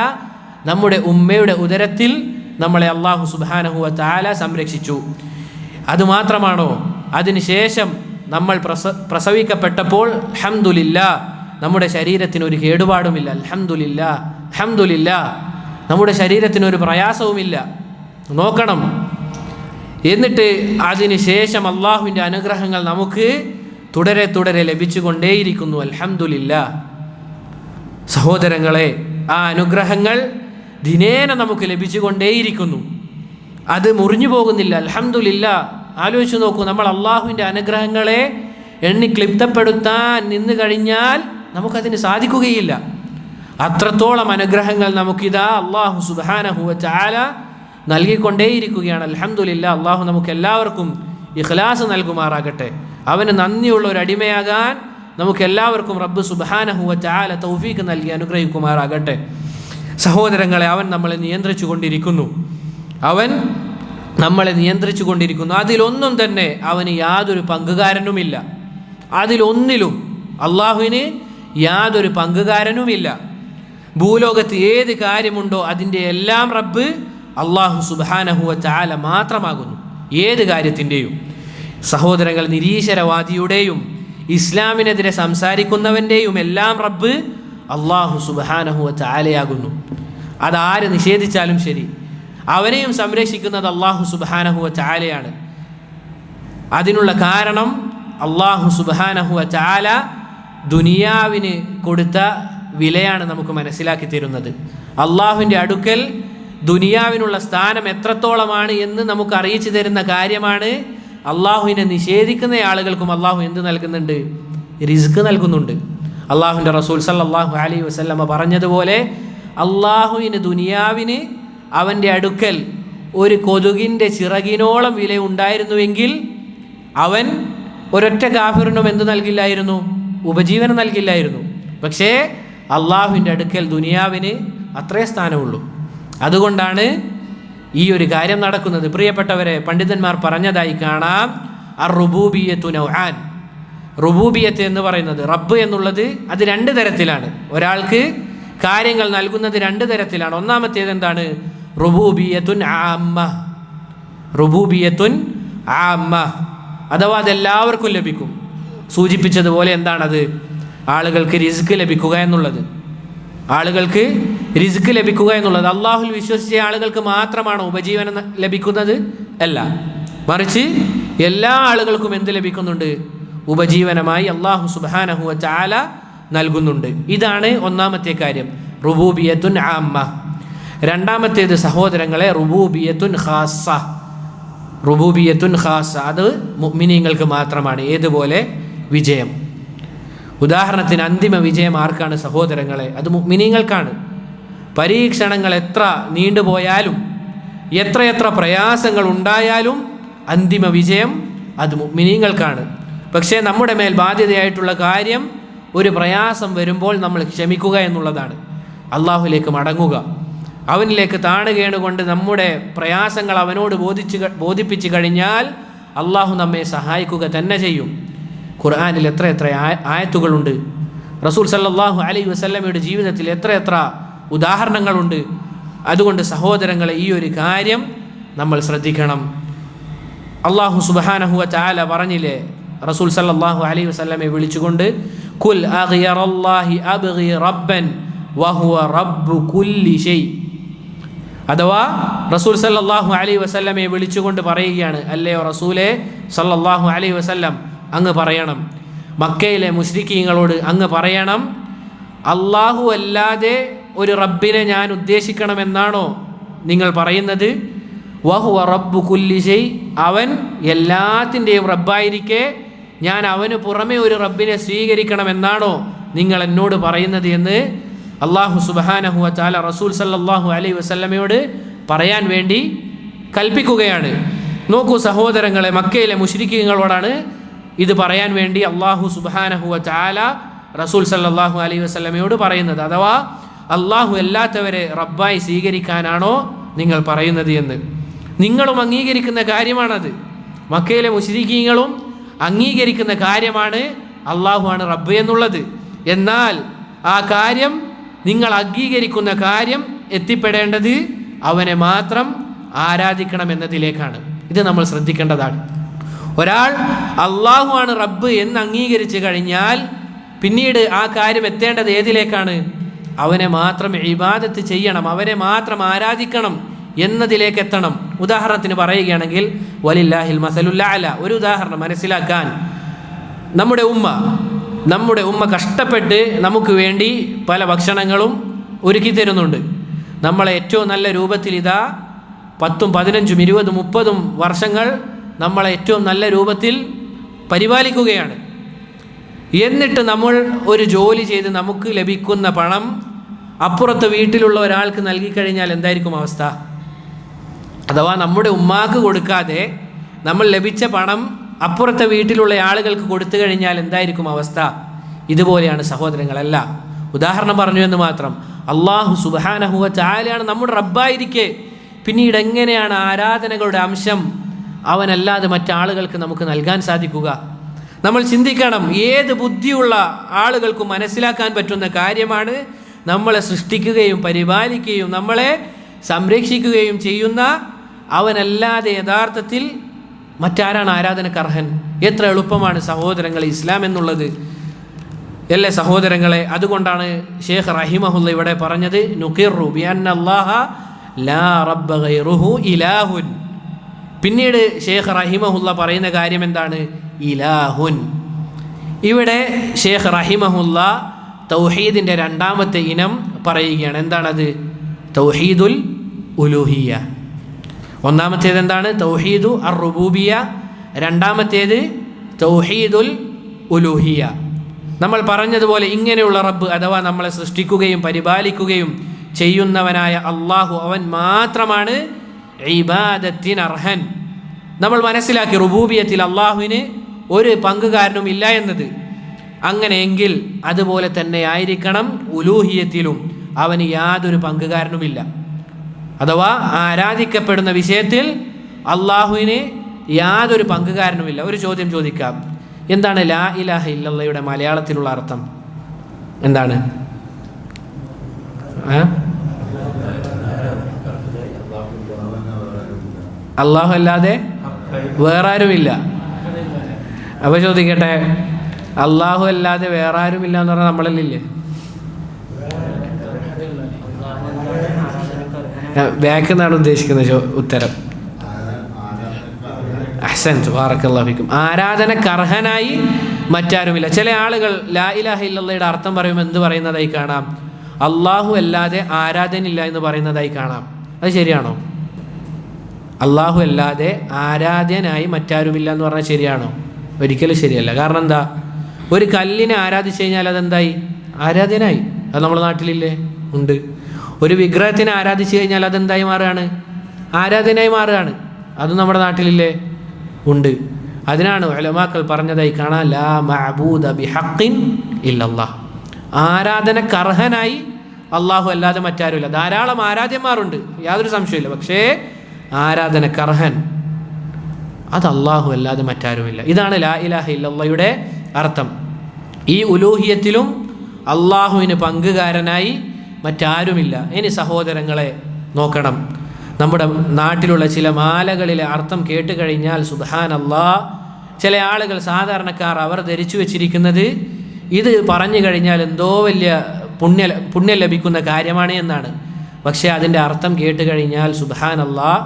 നമ്മുടെ ഉമ്മയുടെ ഉദരത്തിൽ നമ്മളെ അല്ലാഹു സുബ്ഹാനഹു വ തആല സംരക്ഷിച്ചു. അതുമാത്രമാണോ? അതിനുശേഷം നമ്മൾ പ്രസവിക്കപ്പെട്ടപ്പോൾ അൽഹംദുലില്ലാ, നമ്മുടെ ശരീരത്തിന് ഒരു കേടുപാടുമില്ല. അൽഹംദുലില്ലാ. നമ്മുടെ ശരീരത്തിനൊരു പ്രയാസവുമില്ല. നോക്കണം. എന്നിട്ട് അതിന് ശേഷം അള്ളാഹുവിൻ്റെ അനുഗ്രഹങ്ങൾ നമുക്ക് തുടരെ ലഭിച്ചുകൊണ്ടേയിരിക്കുന്നു. അൽഹംദുലില്ലാ. സഹോദരങ്ങളെ, ആ അനുഗ്രഹങ്ങൾ ദിനേന നമുക്ക് ലഭിച്ചുകൊണ്ടേയിരിക്കുന്നു. അത് മുറിഞ്ഞു പോകുന്നില്ല. അൽഹംദുലില്ലാ. ആലോചിച്ച് നോക്കൂ, നമ്മൾ അള്ളാഹുവിൻ്റെ അനുഗ്രഹങ്ങളെ എണ്ണി ക്ലിപ്തപ്പെടുത്താൻ നിന്ന് കഴിഞ്ഞാൽ നമുക്കതിന് സാധിക്കുകയില്ല. അത്രത്തോളം അനുഗ്രഹങ്ങൾ നമുക്കിതാ അല്ലാഹു സുബ്ഹാനഹു വ തആല നൽകിക്കൊണ്ടേയിരിക്കുകയാണ്. അൽഹംദുലില്ലാ. അള്ളാഹു നമുക്ക് എല്ലാവർക്കും ഇഖ്ലാസ് നൽകുമാറാകട്ടെ. അവന് നന്ദിയുള്ള ഒരു അടിമയാകാൻ നമുക്ക് എല്ലാവർക്കും റബ്ബ് സുബ്ഹാനഹു വ തആല തൗഫീഖ് നൽകി അനുഗ്രഹിക്കുമാറാകട്ടെ. സഹോദരങ്ങളെ, അവൻ നമ്മളെ നിയന്ത്രിച്ചു കൊണ്ടിരിക്കുന്നു. അതിലൊന്നും തന്നെ അവന് യാതൊരു പങ്കുകാരനുമില്ല. അതിലൊന്നിലും അള്ളാഹുവിന് യാതൊരു പങ്കുകാരനുമില്ല. ഭൂലോകത്ത് ഏത് കാര്യമുണ്ടോ അതിൻ്റെ എല്ലാം റബ്ബ് അല്ലാഹു സുബ്ഹാനഹു വ തആല മാത്രമാകുന്നു. ഏത് കാര്യത്തിൻ്റെയും. സഹോദരങ്ങൾ, നിരീശ്വരവാദിയുടെയും ഇസ്ലാമിനെതിരെ സംസാരിക്കുന്നവൻ്റെയും എല്ലാം റബ്ബ് അല്ലാഹു സുബ്ഹാനഹു വ തആലയാകുന്നു. അതാര് നിഷേധിച്ചാലും ശരി, അവനെയും സംരക്ഷിക്കുന്നത് അല്ലാഹു സുബ്ഹാനഹു വ തആലയാണ്. അതിനുള്ള കാരണം അല്ലാഹു സുബ്ഹാനഹു വ തആല ദുനിയാവിന് കൊടുത്ത വിലയാണ് നമുക്ക് മനസ്സിലാക്കി തരുന്നത്. അള്ളാഹുവിൻ്റെ അടുക്കൽ ദുനിയാവിനുള്ള സ്ഥാനം എത്രത്തോളമാണ് എന്ന് നമുക്ക് അറിയിച്ചു തരുന്ന കാര്യമാണ്. അള്ളാഹുവിനെ നിഷേധിക്കുന്ന ആളുകൾക്കും അള്ളാഹു എന്ത് നൽകുന്നുണ്ട്? റിസ്ക് നൽകുന്നുണ്ട്. അള്ളാഹുവിൻ്റെ റസൂൽ സല്ലല്ലാഹു അലൈഹി വസല്ലമ പറഞ്ഞതുപോലെ അള്ളാഹുവിന് ദുനിയാവിന് അവൻ്റെ അടുക്കൽ ഒരു കൊതുകിൻ്റെ ചിറകിനോളം വില ഉണ്ടായിരുന്നുവെങ്കിൽ അവൻ ഒരൊറ്റ കാഫിറിനും എന്ത് നൽകില്ലായിരുന്നു? ഉപജീവനം നൽകില്ലായിരുന്നു. പക്ഷേ അള്ളാഹുവിൻ്റെ അടുക്കൽ ദുനിയാവിന് അത്രേ സ്ഥാനമുള്ളൂ. അതുകൊണ്ടാണ് ഈ ഒരു കാര്യം നടക്കുന്നത്. പ്രിയപ്പെട്ടവരെ, പണ്ഡിതന്മാർ പറഞ്ഞതായി കാണാം, അർ-റുബൂബിയ്യത്തു നൗആൻ. റുബൂബിയത്ത് എന്ന് പറയുന്നത്, റബ്ബ് എന്നുള്ളത് അത് രണ്ട് തരത്തിലാണ്. ഒരാൾക്ക് കാര്യങ്ങൾ നൽകുന്നത് രണ്ട് തരത്തിലാണ്. ഒന്നാമത്തേത് എന്താണ്? റുബൂബിയത്തുൻ ആമ്മ. റുബൂബിയത്തുൻ ആമ്മ അഥവാ അതെല്ലാവർക്കും ലഭിക്കും. സൂചിപ്പിച്ചതുപോലെ എന്താണത്? ആളുകൾക്ക് റിസ്ക് ലഭിക്കുക എന്നുള്ളത്. ആളുകൾക്ക് റിസ്ക് ലഭിക്കുക എന്നുള്ളത് അള്ളാഹുൽ വിശ്വസിച്ച ആളുകൾക്ക് മാത്രമാണോ ഉപജീവനം ലഭിക്കുന്നത്? അല്ല, മറിച്ച് എല്ലാ ആളുകൾക്കും എന്ത് ലഭിക്കുന്നുണ്ട്? ഉപജീവനമായി അള്ളാഹു സുബ്ഹാനഹു വ തആല നൽകുന്നുണ്ട്. ഇതാണ് ഒന്നാമത്തെ കാര്യം, റുബൂബിയത്തുൻ ആമ്മ. രണ്ടാമത്തേത് സഹോദരങ്ങളെ, റുബൂബിയത്തുൻ ഖാസ്സ. റുബൂബിയത്തുൻ ഖാസ്സ, അത് മുഅ്മിനീങ്ങൾക്ക് മാത്രമാണ്. ഏതുപോലെ? വിജയം. ഉദാഹരണത്തിന് അന്തിമ വിജയം ആർക്കാണ് സഹോദരങ്ങളെ? അത് മുഅ്മിനീങ്ങൾക്കാണ്. പരീക്ഷണങ്ങൾ എത്ര നീണ്ടുപോയാലും എത്രയെത്ര പ്രയാസങ്ങൾ ഉണ്ടായാലും അന്തിമ വിജയം അത് മുഅ്മിനീങ്ങൾക്കാണ്. പക്ഷേ നമ്മുടെ മേൽ ബാധ്യതയായിട്ടുള്ള കാര്യം, ഒരു പ്രയാസം വരുമ്പോൾ നമ്മൾ ക്ഷമിക്കുക എന്നുള്ളതാണ്. അള്ളാഹുലേക്ക് മടങ്ങുക, അവനിലേക്ക് താണുകേണുകൊണ്ട് നമ്മുടെ പ്രയാസങ്ങൾ അവനോട് ബോധിപ്പിച്ചു കഴിഞ്ഞാൽ അള്ളാഹു നമ്മെ സഹായിക്കുക തന്നെ ചെയ്യും. ഖുർആനിൽ എത്ര ആയത്തുകളുണ്ട്. റസൂൽ സല്ലല്ലാഹു അലൈഹി വസല്ലമയുടെ ജീവിതത്തിൽ എത്ര ഉദാഹരണങ്ങളുണ്ട്. അതുകൊണ്ട് സഹോദരങ്ങളെ, ഈ ഒരു കാര്യം നമ്മൾ ശ്രദ്ധിക്കണം. അള്ളാഹു സുബ്ഹാനഹു വ തആല പറഞ്ഞില്ലേ റസൂൽ സല്ലല്ലാഹു അലൈഹി വസല്ലമയെ വിളിച്ചുകൊണ്ട്, കുൽ അഗ്യറല്ലാഹി അബ്ഗി റബ്ബൻ വഹുവ റബ്ബു കുല്ലി ഷൈ. അഥവാ റസൂൽ സല്ലല്ലാഹു അലൈഹി വസല്ലമയെ വിളിച്ചുകൊണ്ട് പറയുകയാണ്, അല്ലയോ റസൂലേ സല്ലല്ലാഹു അലൈഹി വസല്ലം, അങ്ങ് പറയണം, മക്കയിലെ മുശ്രിക്കീങ്ങളോട് അങ്ങ് പറയണം, അള്ളാഹു അല്ലാതെ ഒരു റബ്ബിനെ ഞാൻ ഉദ്ദേശിക്കണമെന്നാണോ നിങ്ങൾ പറയുന്നത്? വഹുവ റബ്ബു കുല്ലി ഷൈ, അവൻ എല്ലാത്തിൻ്റെയും റബ്ബായിരിക്കെ ഞാൻ അവന് പുറമെ ഒരു റബ്ബിനെ സ്വീകരിക്കണമെന്നാണോ നിങ്ങൾ എന്നോട് പറയുന്നത് എന്ന് അള്ളാഹു സുബ്ഹാനഹു വ തആല റസൂൽ സല്ലല്ലാഹു അലൈഹി വസല്ലമയോട് പറയാൻ വേണ്ടി കൽപ്പിക്കുകയാണ്. നോക്കൂ സഹോദരങ്ങളെ, മക്കയിലെ മുശ്രിക്കീങ്ങളോടാണ് ഇത് പറയാൻ വേണ്ടി അള്ളാഹു സുബ്ഹാനഹു വ തആല റസൂൽ സല്ലല്ലാഹു അലൈഹി വസല്ലമയോട് പറയുന്നത്. അഥവാ അള്ളാഹു അല്ലാത്തവരെ റബ്ബായി സ്വീകരിക്കാനാണോ നിങ്ങൾ പറയുന്നത് എന്ന്. നിങ്ങളും അംഗീകരിക്കുന്ന കാര്യമാണത്. മക്കയിലെ മുശ്രിക്കീങ്ങളും അംഗീകരിക്കുന്ന കാര്യമാണ് അള്ളാഹുവാണ് റബ്ബ് എന്നുള്ളത്. എന്നാൽ ആ കാര്യം, നിങ്ങൾ അംഗീകരിക്കുന്ന കാര്യം എത്തിപ്പെടേണ്ടത് അവനെ മാത്രം ആരാധിക്കണം എന്നതിലേക്കാണ്. ഇത് നമ്മൾ ശ്രദ്ധിക്കേണ്ടതാണ്. ഒരാൾ അള്ളാഹുവാണ് റബ്ബ് എന്ന് അംഗീകരിച്ചു കഴിഞ്ഞാൽ പിന്നീട് ആ കാര്യം എത്തേണ്ടത് ഏതിലേക്കാണ്? അവനെ മാത്രം ഇബാദത്ത് ചെയ്യണം, അവനെ മാത്രം ആരാധിക്കണം എന്നതിലേക്ക് എത്തണം. ഉദാഹരണത്തിന് പറയുകയാണെങ്കിൽ, വലില്ലാഹിൽ മസലുൽ അഅല. ഒരു ഉദാഹരണം മനസ്സിലാക്കാൻ, നമ്മുടെ ഉമ്മ കഷ്ടപ്പെട്ട് നമുക്ക് വേണ്ടി പല ഭക്ഷണങ്ങളും ഒരുക്കി തരുന്നുണ്ട്. നമ്മളെ ഏറ്റവും നല്ല രൂപത്തിൽ ഇതാ 10, 15, 20, 30 വർഷങ്ങൾ നമ്മളെ ഏറ്റവും നല്ല രൂപത്തിൽ പരിപാലിക്കുകയാണ്. എന്നിട്ട് നമ്മൾ ഒരു ജോലി ചെയ്ത് നമുക്ക് ലഭിക്കുന്ന പണം അപ്പുറത്തെ വീട്ടിലുള്ള ഒരാൾക്ക് നൽകിക്കഴിഞ്ഞാൽ എന്തായിരിക്കും അവസ്ഥ? അഥവാ നമ്മുടെ ഉമ്മാക്ക് കൊടുക്കാതെ നമ്മൾ ലഭിച്ച പണം അപ്പുറത്തെ വീട്ടിലുള്ള ആളുകൾക്ക് കൊടുത്തു കഴിഞ്ഞാൽ എന്തായിരിക്കും അവസ്ഥ? ഇതുപോലെയാണ് സഹോദരങ്ങളല്ല. ഉദാഹരണം പറഞ്ഞു എന്ന് മാത്രം. അള്ളാഹു സുബ്ഹാനഹു വ തആലയാണ് നമ്മുടെ റബ്ബായിരിക്കെ പിന്നീട് എങ്ങനെയാണ് ആരാധനകളുടെ അംശം അവനല്ലാതെ മറ്റാളുകൾക്ക് നമുക്ക് നൽകാൻ സാധിക്കുക? നമ്മൾ ചിന്തിക്കണം. ഏത് ബുദ്ധിയുള്ള ആളുകൾക്കും മനസ്സിലാക്കാൻ പറ്റുന്ന കാര്യമാണ്, നമ്മളെ സൃഷ്ടിക്കുകയും പരിപാലിക്കുകയും നമ്മളെ സംരക്ഷിക്കുകയും ചെയ്യുന്ന അവനല്ലാതെ യഥാർത്ഥത്തിൽ മറ്റാരാണ് ആരാധനക്ക് അർഹൻ? എത്ര എളുപ്പമാണ് സഹോദരങ്ങളെ ഇസ്ലാം എന്നുള്ളത്, അല്ലേ സഹോദരങ്ങളെ? അതുകൊണ്ടാണ് ഷേഖ് റഹിമഹുല്ല ഇവിടെ പറഞ്ഞത്, നുഖിറു ബിഅന്നല്ലാഹ ലാ റബ്ബ ഗൈറുഹു ഇലാഹുൻ. പിന്നീട് ഷേഖ് റഹിമഹുല്ല പറയുന്ന കാര്യം എന്താണ്? ഇലാഹുൻ. ഇവിടെ ഷേഖ് റഹിമഹുല്ല തൗഹീദിൻ്റെ രണ്ടാമത്തെ ഇനം പറയുകയാണ്. എന്താണത്? തൗഹീദുൽ ഉലൂഹിയ. ഒന്നാമത്തേത് എന്താണ്? തൗഹീദു അർ റുബൂബിയ. രണ്ടാമത്തേത് തൗഹീദുൽ ഉലൂഹിയ. നമ്മൾ പറഞ്ഞതുപോലെ ഇങ്ങനെയുള്ള റബ്ബ് അഥവാ നമ്മളെ സൃഷ്ടിക്കുകയും പരിപാലിക്കുകയും ചെയ്യുന്നവനായ അള്ളാഹു, അവൻ മാത്രമാണ് ഇബാദത്തിന് അർഹൻ. നമ്മൾ മനസ്സിലാക്കി റുബൂബിയത്തിൽ അള്ളാഹുവിന് ഒരു പങ്കുകാരനും ഇല്ല എന്നത്. അങ്ങനെയെങ്കിൽ അതുപോലെ തന്നെ ആയിരിക്കണം ഉലൂഹിയത്തിലും, അവന് യാതൊരു പങ്കുകാരനുമില്ല. അഥവാ ആരാധിക്കപ്പെടുന്ന വിഷയത്തിൽ അള്ളാഹുവിന് യാതൊരു പങ്കുകാരനുമില്ല. ഒരു ചോദ്യം ചോദിക്കാം, എന്താണ് ലാ ഇലാഹ ഇല്ലല്ലാഹയുടെ മലയാളത്തിലുള്ള അർത്ഥം? എന്താണ്? അള്ളാഹു അല്ലാതെ വേറെ ആരുമില്ല. അപ്പൊ ചോദിക്കട്ടെ, അള്ളാഹു അല്ലാതെ വേറെ ആരുമില്ല എന്ന് പറഞ്ഞാൽ നമ്മളല്ലേ? ബാക്ക് എന്നാണ് ഉദ്ദേശിക്കുന്നത് ഉത്തരം. അഹ്സൻത്, ബാറക്കല്ലാഹു ഫീക്കും. ആരാധനക്കർഹനായി മറ്റാരുമില്ല. ചില ആളുകൾ ലാ ഇലാഹ ഇല്ലല്ലാഹയുടെ അർത്ഥം പറയുമ്പോൾ എന്ത് പറയുന്നതായി കാണാം? അള്ളാഹു അല്ലാതെ ആരാധനില്ല എന്ന് പറയുന്നതായി കാണാം. അത് ശരിയാണോ? അള്ളാഹു അല്ലാതെ ആരാധ്യനായി മറ്റാരുമില്ല എന്ന് പറഞ്ഞാൽ ശരിയാണോ? ഒരിക്കലും ശരിയല്ല. കാരണം എന്താ? ഒരു കല്ലിനെ ആരാധിച്ചു കഴിഞ്ഞാൽ അതെന്തായി? ആരാധ്യനായി. അത് നമ്മുടെ നാട്ടിലില്ലേ? ഉണ്ട്. ഒരു വിഗ്രഹത്തിനെ ആരാധിച്ചു കഴിഞ്ഞാൽ അതെന്തായി മാറുകയാണ്? ആരാധ്യനായി മാറുകയാണ്. അതും നമ്മുടെ നാട്ടിലില്ലേ? ഉണ്ട്. അതിനാണ് ഉലമാക്കൾ പറഞ്ഞതായി കാണാം, ലാ മഅബൂദ ബിഹഖിൻ ഇല്ലല്ലാഹ്. ആരാധനക്കർഹനായി അള്ളാഹു അല്ലാതെ മറ്റാരുമില്ല. ധാരാളം ആരാധ്യന്മാരുണ്ട്, യാതൊരു സംശയമില്ല. പക്ഷേ ആരാധനക്കർഹൻ അത് അള്ളാഹു അല്ലാതെ മറ്റാരുമില്ല. ഇതാണ് ലാ ഇലാഹ ഇല്ലല്ലാഹയുടെ അർത്ഥം. ഈ ഉലൂഹിയത്തിലും അള്ളാഹുവിന് പങ്കുകാരനായി മറ്റാരുമില്ല. ഇനി സഹോദരങ്ങളെ നോക്കണം, നമ്മുടെ നാട്ടിലുള്ള ചില മാലകളിലെ അർത്ഥം കേട്ട് കഴിഞ്ഞാൽ സുബ്ഹാനല്ലാഹ്, ചില ആളുകൾ സാധാരണക്കാർ അവർ ധരിച്ചു വെച്ചിരിക്കുന്നത് ഇത് പറഞ്ഞു കഴിഞ്ഞാൽ എന്തോ വലിയ പുണ്യം ലഭിക്കുന്ന കാര്യമാണ് എന്നാണ്. പക്ഷേ അതിൻ്റെ അർത്ഥം കേട്ട് കഴിഞ്ഞാൽ സുബ്ഹാനല്ലാഹ്,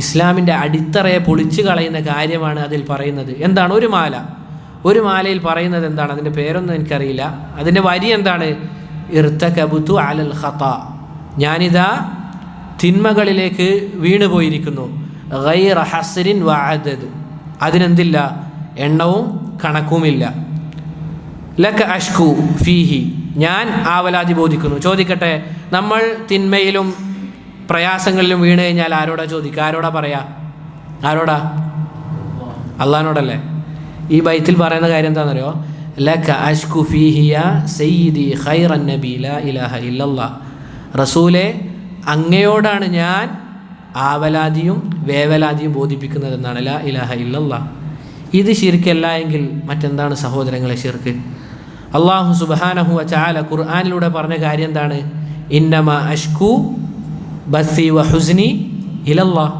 ഇസ്ലാമിൻ്റെ അടിത്തറയെ പൊളിച്ചു കളയുന്ന കാര്യമാണ് അതിൽ പറയുന്നത്. എന്താണ്? ഒരു മാലയിൽ പറയുന്നത് എന്താണ്? അതിൻ്റെ പേരൊന്നും എനിക്കറിയില്ല. അതിൻ്റെ വരി എന്താണ്? ഇർതകബതു അലൽ ഖതാ, ഞാനിതാ തിന്മകളിലേക്ക് വീണുപോയിരിക്കുന്നു. ഗൈറ ഹസ്രിൻ വഅദദ്, അതിനെന്തില്ല? എണ്ണവും കണക്കുമില്ല. ലക അഷ്കു ഫീഹി, ഞാൻ ആവലാതി ബോധിക്കുന്നു. ചോദിക്കട്ടെ, നമ്മൾ തിന്മയിലും പ്രയാസങ്ങളിലും വീണ് കഴിഞ്ഞാൽ ആരോടാ ചോദിക്കുക? ആരോടാ പറയാ? ആരോടാ? അള്ളാഹിനോടല്ലേ? ഈ ബൈത്തിൽ പറയുന്ന കാര്യം എന്താണെന്നറിയോ? ലക അഷ്കു ഫീഹിയ സയ്യിദി ഖൈറൻ നബി ലാ ഇലാഹ ഇല്ലല്ലാഹ്, റസൂലെ അങ്ങയോടാണ് ഞാൻ ആവലാതിയും വേവലാതിയും ബോധിപ്പിക്കുന്നത് എന്നാണ് ലാ ഇലാഹ ഇല്ലല്ലാഹ്. ഇത് ശിർക്കല്ല എങ്കിൽ മറ്റെന്താണ് സഹോദരങ്ങളെ ശിർക്ക്? അല്ലാഹു സുബ്ഹാനഹു വ തആല ഖുർആനിലൂടെ പറഞ്ഞ കാര്യം എന്താണ്? ഇന്നമാ അഷ്കു ബസ്സി വ ഹുസ്നി ഇലല്ലാഹ്,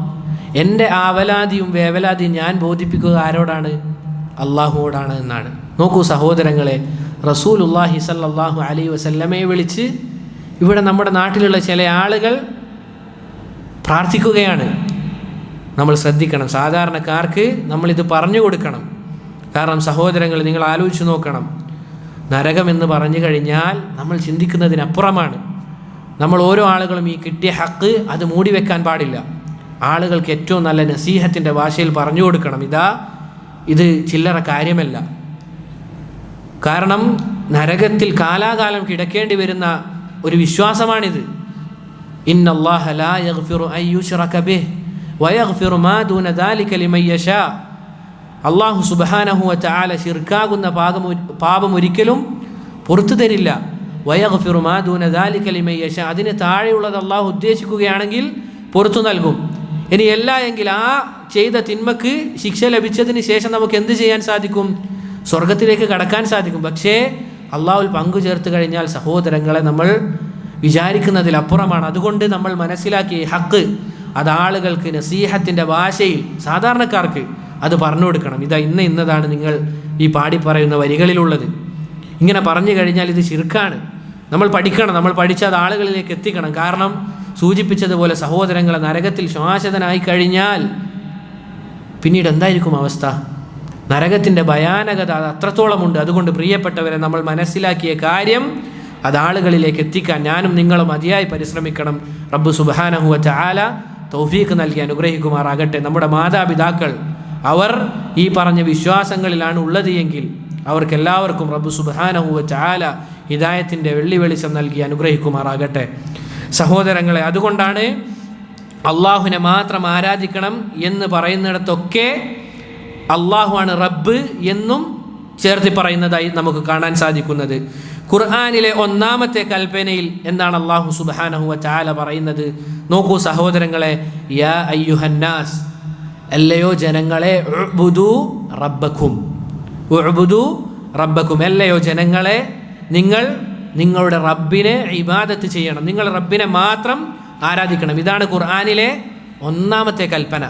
എൻ്റെ ആവലാതിയും വേവലാതിയും ഞാൻ ബോധിപ്പിക്കുക ആരോടാണ്? അള്ളാഹുവോടാണ് എന്നാണ്. നോക്കൂ സഹോദരങ്ങളെ, റസൂലുള്ളാഹി സ്വല്ലല്ലാഹു അലൈഹി വസല്ലമയെ വിളിച്ച് ഇവിടെ നമ്മുടെ നാട്ടിലുള്ള ചില ആളുകൾ പ്രാർത്ഥിക്കുകയാണ്. നമ്മൾ ശ്രദ്ധിക്കണം, സാധാരണക്കാർക്ക് നമ്മളിത് പറഞ്ഞു കൊടുക്കണം. കാരണം സഹോദരങ്ങൾ, നിങ്ങൾ ആലോചിച്ച് നോക്കണം, നരകമെന്ന് പറഞ്ഞു കഴിഞ്ഞാൽ നമ്മൾ ചിന്തിക്കുന്നതിനപ്പുറമാണ്. നമ്മൾ ഓരോ ആളുകളും ഈ കിട്ടിയ ഹക്ക് അത് മൂടി വെക്കാൻ പാടില്ല. ആളുകൾക്ക് ഏറ്റവും നല്ല നസീഹത്തിൻ്റെ ഭാഷയിൽ പറഞ്ഞു കൊടുക്കണം, ഇത് ചില്ലറ കാര്യമല്ല. കാരണം നരകത്തിൽ കാലാകാലം കിടക്കേണ്ടി വരുന്ന ഒരു വിശ്വാസമാണിത്. ഇന്നല്ലാഹ ലാ യഗ്ഫിറു അൻ യുശ്റക ബിഹി വയഗ്ഫിറു മാ ദൂന ദാലിക ലിമൻ യശാ. അല്ലാഹു സുബ്ഹാനഹു വ തആല ശിർക്കാകുന്ന പാപം ഒരിക്കലും പുറത്തു തരില്ല. വയഗ്ഫിറു മാ ദൂന ദാലിക ലിമൻ യശാ, അതിന് താഴെയുള്ളത് അള്ളാഹു ഉദ്ദേശിക്കുകയാണെങ്കിൽ പുറത്തു നൽകും. ഇനി അല്ല എങ്കിൽ ആ ചെയ്ത തിന്മക്ക് ശിക്ഷ ലഭിച്ചതിന് ശേഷം നമുക്ക് എന്ത് ചെയ്യാൻ സാധിക്കും? സ്വർഗത്തിലേക്ക് കടക്കാൻ സാധിക്കും. പക്ഷേ അള്ളാഹുൽ പങ്കു ചേർത്ത് കഴിഞ്ഞാൽ സഹോദരങ്ങളെ നമ്മൾ വിചാരിക്കുന്നതിലപ്പുറമാണ്. അതുകൊണ്ട് നമ്മൾ മനസ്സിലാക്കിയ ഹക്ക് അത് ആളുകൾക്ക് നസീഹത്തിൻ്റെ ഭാഷയിൽ സാധാരണക്കാർക്ക് അത് പറഞ്ഞു കൊടുക്കണം. ഇന്നതാണ് നിങ്ങൾ ഈ പാടി പറയുന്ന വരികളിലുള്ളത്. ഇങ്ങനെ പറഞ്ഞു കഴിഞ്ഞാൽ ഇത് ശിർക്കാണ്. നമ്മൾ പഠിക്കണം, നമ്മൾ പഠിച്ചത് ആളുകളിലേക്ക് എത്തിക്കണം. കാരണം സൂചിപ്പിച്ചതുപോലെ സഹോദരങ്ങളെ, നരകത്തിൽ ശാശ്വതനായി കഴിഞ്ഞാൽ പിന്നീട് എന്തായിരിക്കും അവസ്ഥ? നരകത്തിൻ്റെ ഭയാനകത അത് അത്രത്തോളമുണ്ട്. അതുകൊണ്ട് പ്രിയപ്പെട്ടവരെ, നമ്മൾ മനസ്സിലാക്കിയ കാര്യം അത് ആളുകളിലേക്ക് എത്തിക്കാൻ ഞാനും നിങ്ങളും അതിയായി പരിശ്രമിക്കണം. റബ്ബ് സുബ്ഹാനഹു വ തആല തൗഫീഖ് നൽകി അനുഗ്രഹിക്കുമാറാകട്ടെ. നമ്മുടെ മാതാപിതാക്കൾ അവർ ഈ പറഞ്ഞ വിശ്വാസങ്ങളിലാണ് ഉള്ളത് എങ്കിൽ അവർക്കെല്ലാവർക്കും റബ്ബ് സുബ്ഹാനഹു വ തആല ഹിദായത്തിൻ്റെ വെള്ളി വെളിച്ചം നൽകി അനുഗ്രഹിക്കുമാറാകട്ടെ. സഹോദരങ്ങളെ, അതുകൊണ്ടാണ് അള്ളാഹുവിനെ മാത്രം ആരാധിക്കണം എന്ന് പറയുന്നിടത്തൊക്കെ അള്ളാഹുവാണ് റബ്ബ് എന്നും ചേർത്തി പറയുന്നതായി നമുക്ക് കാണാൻ സാധിക്കുന്നത്. ഖുർആനിലെ ഒന്നാമത്തെ കൽപ്പനയിൽ എന്താണ് അള്ളാഹു സുബ്ഹാനഹു വ തആല പറയുന്നത്? നോക്കൂ സഹോദരങ്ങളെ, യാ അയ്യുഹന്നാസ്, അല്ലയോ ജനങ്ങളെ, ഉഅ്ബുദൂ റബ്ബക്കും, ഉഅ്ബുദൂ റബ്ബക്കും, അല്ലയോ ജനങ്ങളെ, നിങ്ങൾ നിങ്ങളുടെ റബ്ബിനെ ഇബാദത്ത് ചെയ്യണം, നിങ്ങൾ റബ്ബിനെ മാത്രം ആരാധിക്കണം. ഇതാണ് ഖുർആനിലെ ഒന്നാമത്തെ കൽപ്പന.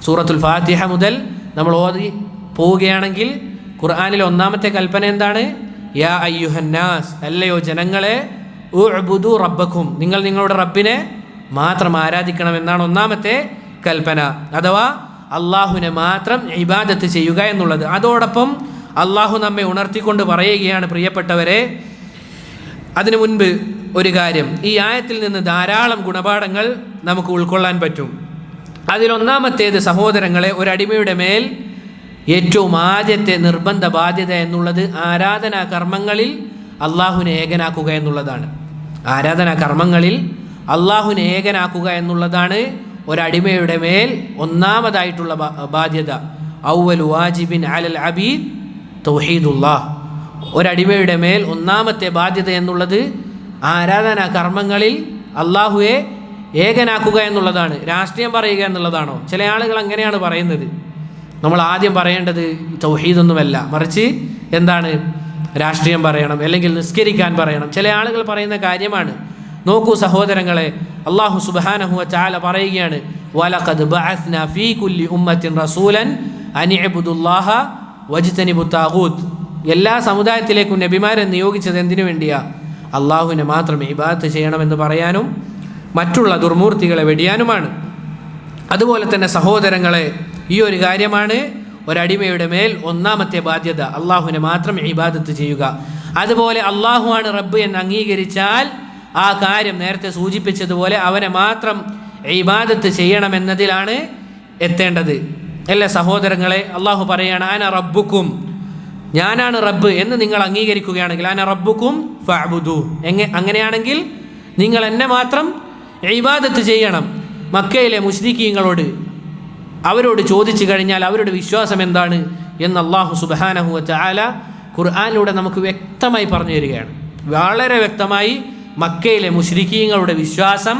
സൂറത്തുൽ ഫാത്തിഹ മുതൽ നമ്മൾ ഓതി പോവുകയാണെങ്കിൽ ഖുർആനിലെ ഒന്നാമത്തെ കൽപ്പന എന്താണ്? യാ അയ്യുഹന്നാസ്, അല്ലയോ ജനങ്ങളെ, ഉഅ്ബുദൂ റബ്ബക്കും, നിങ്ങൾ നിങ്ങളുടെ റബ്ബിനെ മാത്രം ആരാധിക്കണം എന്നാണ് ഒന്നാമത്തെ കൽപ്പന. അഥവാ അള്ളാഹുവിനെ മാത്രം ഇബാദത്ത് ചെയ്യുക എന്നുള്ളത്. അതോടൊപ്പം അള്ളാഹു നമ്മെ ഉണർത്തിക്കൊണ്ട് പറയുകയാണ്, പ്രിയപ്പെട്ടവരെ, അതിനു മുൻപ് ഒരു കാര്യം, ഈ ആയത്തിൽ നിന്ന് ധാരാളം ഗുണപാഠങ്ങൾ നമുക്ക് ഉൾക്കൊള്ളാൻ പറ്റും. അതിലൊന്നാമത്തേത് സഹോദരങ്ങളെ, ഒരടിമയുടെ മേൽ ഏറ്റവും ആദ്യത്തെ നിർബന്ധ ബാധ്യത എന്നുള്ളത് ആരാധനാ കർമ്മങ്ങളിൽ അള്ളാഹുവിനെ ഏകനാക്കുക എന്നുള്ളതാണ്. ആരാധനാ കർമ്മങ്ങളിൽ അള്ളാഹുവിനെ ഏകനാക്കുക എന്നുള്ളതാണ് ഒരടിമയുടെ മേൽ ഒന്നാമതായിട്ടുള്ള ബാധ്യത. ഔവലു വാജിബിൻ അലൽ അബീദ് തൗഹീദുല്ലാഹ്. ഒരടിമയുടെ മേൽ ഒന്നാമത്തെ ബാധ്യത എന്നുള്ളത് ആരാധനാ കർമ്മങ്ങളിൽ അള്ളാഹുവെ ഏകനാക്കുക എന്നുള്ളതാണ്. രാഷ്ട്രീയം പറയുക എന്നുള്ളതാണോ? ചില ആളുകൾ അങ്ങനെയാണ് പറയുന്നത്. നമ്മൾ ആദ്യം പറയേണ്ടത് തൗഹീദൊന്നുമല്ല, മറിച്ച് എന്താണ്, രാഷ്ട്രീയം പറയണം, അല്ലെങ്കിൽ നിസ്കരിക്കാൻ പറയണം. ചില ആളുകൾ പറയുന്ന കാര്യമാണ്. നോക്കൂ സഹോദരങ്ങളെ, അല്ലാഹു സുബ്ഹാനഹു വ തആല പറയുകയാണ്, വലഖദ് ബഅസ്നാ ഫീ കുല്ലി ഉമ്മത്തിൻ റസൂലൻ അൻ ഇഅ്ബുദുല്ലാഹ വജ്തനിബുത് താഗൂത്ത്. എല്ലാ സമുദായത്തിലേക്കും നബിമാരെ നിയോഗിച്ചത് എന്തിനു വേണ്ടിയാ? അള്ളാഹുവിനെ മാത്രം ഇബാദത്ത് ചെയ്യണമെന്ന് പറയാനും മറ്റുള്ള ദുർമൂർത്തികളെ വെടിയാനുമാണ്. അതുപോലെ തന്നെ സഹോദരങ്ങളെ, ഈ ഒരു കാര്യമാണ് ഒരടിമയുടെ മേൽ ഒന്നാമത്തെ ബാധ്യത, അള്ളാഹുവിനെ മാത്രം ഇബാദത്ത് ചെയ്യുക. അതുപോലെ അള്ളാഹുവാണ് റബ്ബ് എന്ന് അംഗീകരിച്ചാൽ ആ കാര്യം നേരത്തെ സൂചിപ്പിച്ചതുപോലെ അവനെ മാത്രം ഇബാദത്ത് ചെയ്യണമെന്നതിലാണ് എത്തേണ്ടത്. അല്ലേ സഹോദരങ്ങളെ? അള്ളാഹു പറയാണ്, അന റബ്ബുക്കും, ഞാനാണ് റബ്ബ് എന്ന് നിങ്ങൾ അംഗീകരിക്കുകയാണെങ്കിൽ, അന റബ്ബുക്കും ഫഅ്ബുദൂ, അങ്ങനെയാണെങ്കിൽ നിങ്ങൾ എന്നെ മാത്രം ഇബാദത്ത് ചെയ്യണം. മക്കയിലെ മുശ്രിക്കീങ്ങളോട് അവരോട് ചോദിച്ചു കഴിഞ്ഞാൽ അവരുടെ വിശ്വാസം എന്താണ് എന്ന് അല്ലാഹു സുബ്ഹാനഹു വ തആല ഖുർആനിലൂടെ നമുക്ക് വ്യക്തമായി പറഞ്ഞു തരികയാണ്. വളരെ വ്യക്തമായി മക്കയിലെ മുശ്രിക്കീങ്ങളുടെ വിശ്വാസം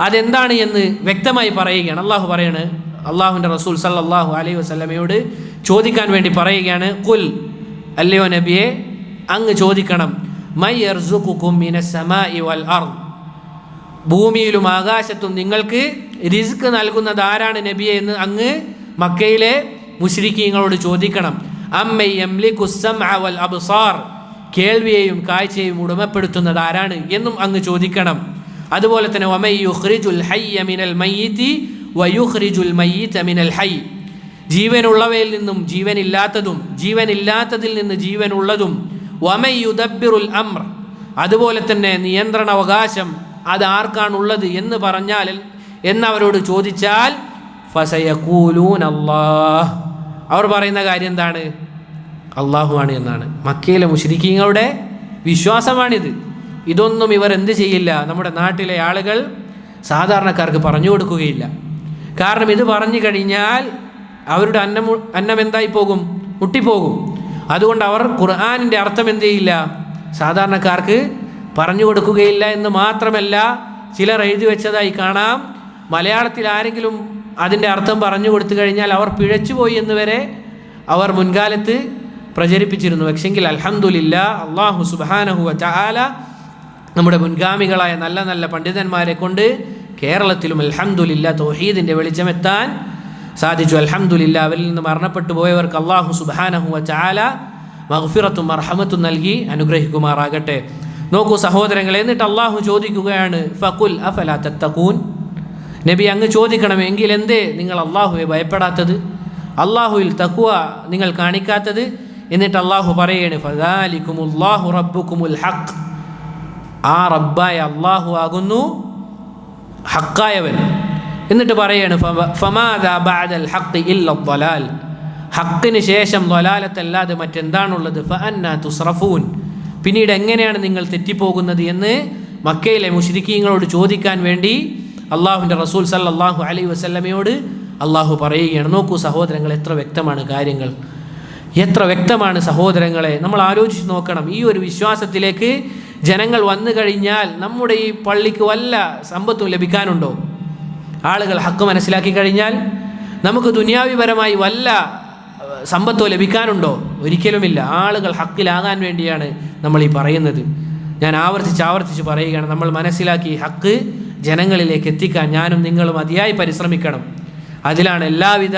അതെന്താണ് എന്ന് വ്യക്തമായി പറയുകയാണ്. അള്ളാഹു പറയാണ്, അള്ളാഹുവിൻ്റെ റസൂൽ സല്ലല്ലാഹു അലൈഹി വസല്ലമയോട് ചോദിക്കാൻ വേണ്ടി പറയുകയാണ്, ഖുൽ, അല്ലയോ നബിയെ അങ്ങ് ചോദിക്കണം, മൻ യർസുഖുകും മിനസ് സമാഇ വൽ അർദ്, ഭൂമിയിലും ആകാശത്തും നിങ്ങൾക്ക് റിസ്ക് നൽകുന്നത് ആരാണ് നബിയെ എന്ന് അങ്ങ് മക്കയിലെ മുശ്രിക്കീങ്ങളോട് ചോദിക്കണം. അമ്മ യംലികുസ് സമഅ വൽ അബ്സാർ, കേൾവിയെയും കാഴ്ചയെയും ഉടമപ്പെടുത്തുന്നത് ആരാണ് എന്നും അങ്ങ് ചോദിക്കണം. അതുപോലെ തന്നെ വമൻ യുഖ്രിജുൽ ഹയ്യ മിനൽ മയ്യിതി വയുഖ്രിജുൽ മയ്യിത മിനൽ ഹയ്യ്, ജീവനുള്ളവയിൽ നിന്നും ജീവനില്ലാത്തതും ജീവനില്ലാത്തതിൽ നിന്ന് ജീവനുള്ളതും, വമൻ യുദബ്ബിറുൽ അംർ, അതുപോലെ തന്നെ നിയന്ത്രണാവകാശം അത് ആർക്കാണുള്ളത് എന്ന് പറഞ്ഞാൽ എന്നവരോട് ചോദിച്ചാൽ ഫസയഖൂലൂന അല്ലാഹ്, അവർ പറയുന്ന കാര്യം എന്താണ്? അള്ളാഹു ആണ് എന്നാണ്. മക്കയിലെ മുശ്രിക്കീങ്ങളുടെ വിശ്വാസമാണിത്. ഇതൊന്നും ഇവർ എന്ത് ചെയ്യില്ല, നമ്മുടെ നാട്ടിലെ ആളുകൾ സാധാരണക്കാർക്ക് പറഞ്ഞു കൊടുക്കുകയില്ല. കാരണം ഇത് പറഞ്ഞു കഴിഞ്ഞാൽ അവരുടെ അന്നം എന്തായി പോകും? മുട്ടിപ്പോകും. അതുകൊണ്ട് അവർ ഖുർആനിൻ്റെ അർത്ഥം എന്ത് ചെയ്യില്ല, സാധാരണക്കാർക്ക് പറഞ്ഞു കൊടുക്കുകയില്ല. എന്ന് മാത്രമല്ല, ചിലർ എഴുതി വെച്ചതായി കാണാം, മലയാളത്തിൽ ആരെങ്കിലും അതിൻ്റെ അർത്ഥം പറഞ്ഞു കൊടുത്തു കഴിഞ്ഞാൽ അവർ പിഴച്ചുപോയി എന്ന് വരെ അവർ മുൻകാലത്ത് പ്രചരിപ്പിച്ചിരുന്നു. പക്ഷെങ്കിൽ അൽഹംദുലില്ലാ, അല്ലാഹു സുബ്ഹാനഹു വ തആല നമ്മുടെ മുൻഗാമികളായ നല്ല നല്ല പണ്ഡിതന്മാരെ കൊണ്ട് കേരളത്തിലും അൽഹംദുലില്ലാ തൗഹീദിൻ്റെ വെളിച്ചമെത്താൻ സാധിച്ചു. അൽഹംദുലില്ലാ, അവരിൽ നിന്ന് മരണപ്പെട്ടു പോയവർക്ക് അല്ലാഹു സുബ്ഹാനഹു വ തആല മഗ്ഫിറത്തും മർഹമത്തും നൽകി അനുഗ്രഹിക്കുമാറാകട്ടെ. നോക്കൂ സഹോദരങ്ങളെ, എന്നിട്ട് അള്ളാഹു ചോദിക്കുകയാണ്, ഫഖുൽ അഫലാ തത്തഖൂൻ, നബി അങ്ങ് ചോദിക്കണം, എങ്കിൽ എന്തേ നിങ്ങൾ അള്ളാഹുവെ ഭയപ്പെടാത്തത്, അള്ളാഹുവിൽ തഖ്വ നിങ്ങൾ കാണിക്കാത്തത്? എന്നിട്ട് അള്ളാഹു പറയാണ്, ഫദാലികുമുല്ലാഹു റബ്ബുകുമുൽ ഹഖ്, ആ റബ്ബായ അള്ളാഹു ആകുന്നു ഹക്കായവൻ. എന്നിട്ട് പറയാണ്, ഫമാദാ ബഅദൽ ഹഖ് ഇല്ല ളലാൽ, ഹക്കിന് ശേഷം ളലാലത്തല്ലാതെ മറ്റെന്താണുള്ളത്? ഫഅന്നാ തുസ്റഫൂൻ, പിന്നീട് എങ്ങനെയാണ് നിങ്ങൾ തെറ്റിപ്പോകുന്നത് എന്ന് മക്കയിലെ മുശ്രിക്കീങ്ങളോട് ചോദിക്കാൻ വേണ്ടി അള്ളാഹുവിൻ്റെ റസൂൽ സല്ലല്ലാഹു അലൈഹി വസല്ലമയോട് അള്ളാഹു പറയുകയാണ്. നോക്കൂ സഹോദരങ്ങൾ, എത്ര വ്യക്തമാണ് കാര്യങ്ങൾ, എത്ര വ്യക്തമാണ് സഹോദരങ്ങളെ. നമ്മൾ ആലോചിച്ച് നോക്കണം, ഈ ഒരു വിശ്വാസത്തിലേക്ക് ജനങ്ങൾ വന്നു കഴിഞ്ഞാൽ നമ്മുടെ ഈ പള്ളിക്ക് വല്ല സമ്പത്തും ലഭിക്കാനുണ്ടോ? ആളുകൾ ഹക്ക് മനസ്സിലാക്കി കഴിഞ്ഞാൽ നമുക്ക് ദുനിയാവിപരമായി വല്ല സമ്പത്തോ ലഭിക്കാനുണ്ടോ? ഒരിക്കലുമില്ല. ആളുകൾ ഹക്കിലാകാൻ വേണ്ടിയാണ് നമ്മൾ ഈ പറയുന്നത്. ഞാൻ ആവർത്തിച്ച് പറയുകയാണ്, നമ്മൾ മനസ്സിലാക്കി ഹക്ക് ജനങ്ങളിലേക്ക് എത്തിക്കാൻ ഞാനും നിങ്ങളും അതിയായി പരിശ്രമിക്കണം. അതിലാണ് എല്ലാവിധ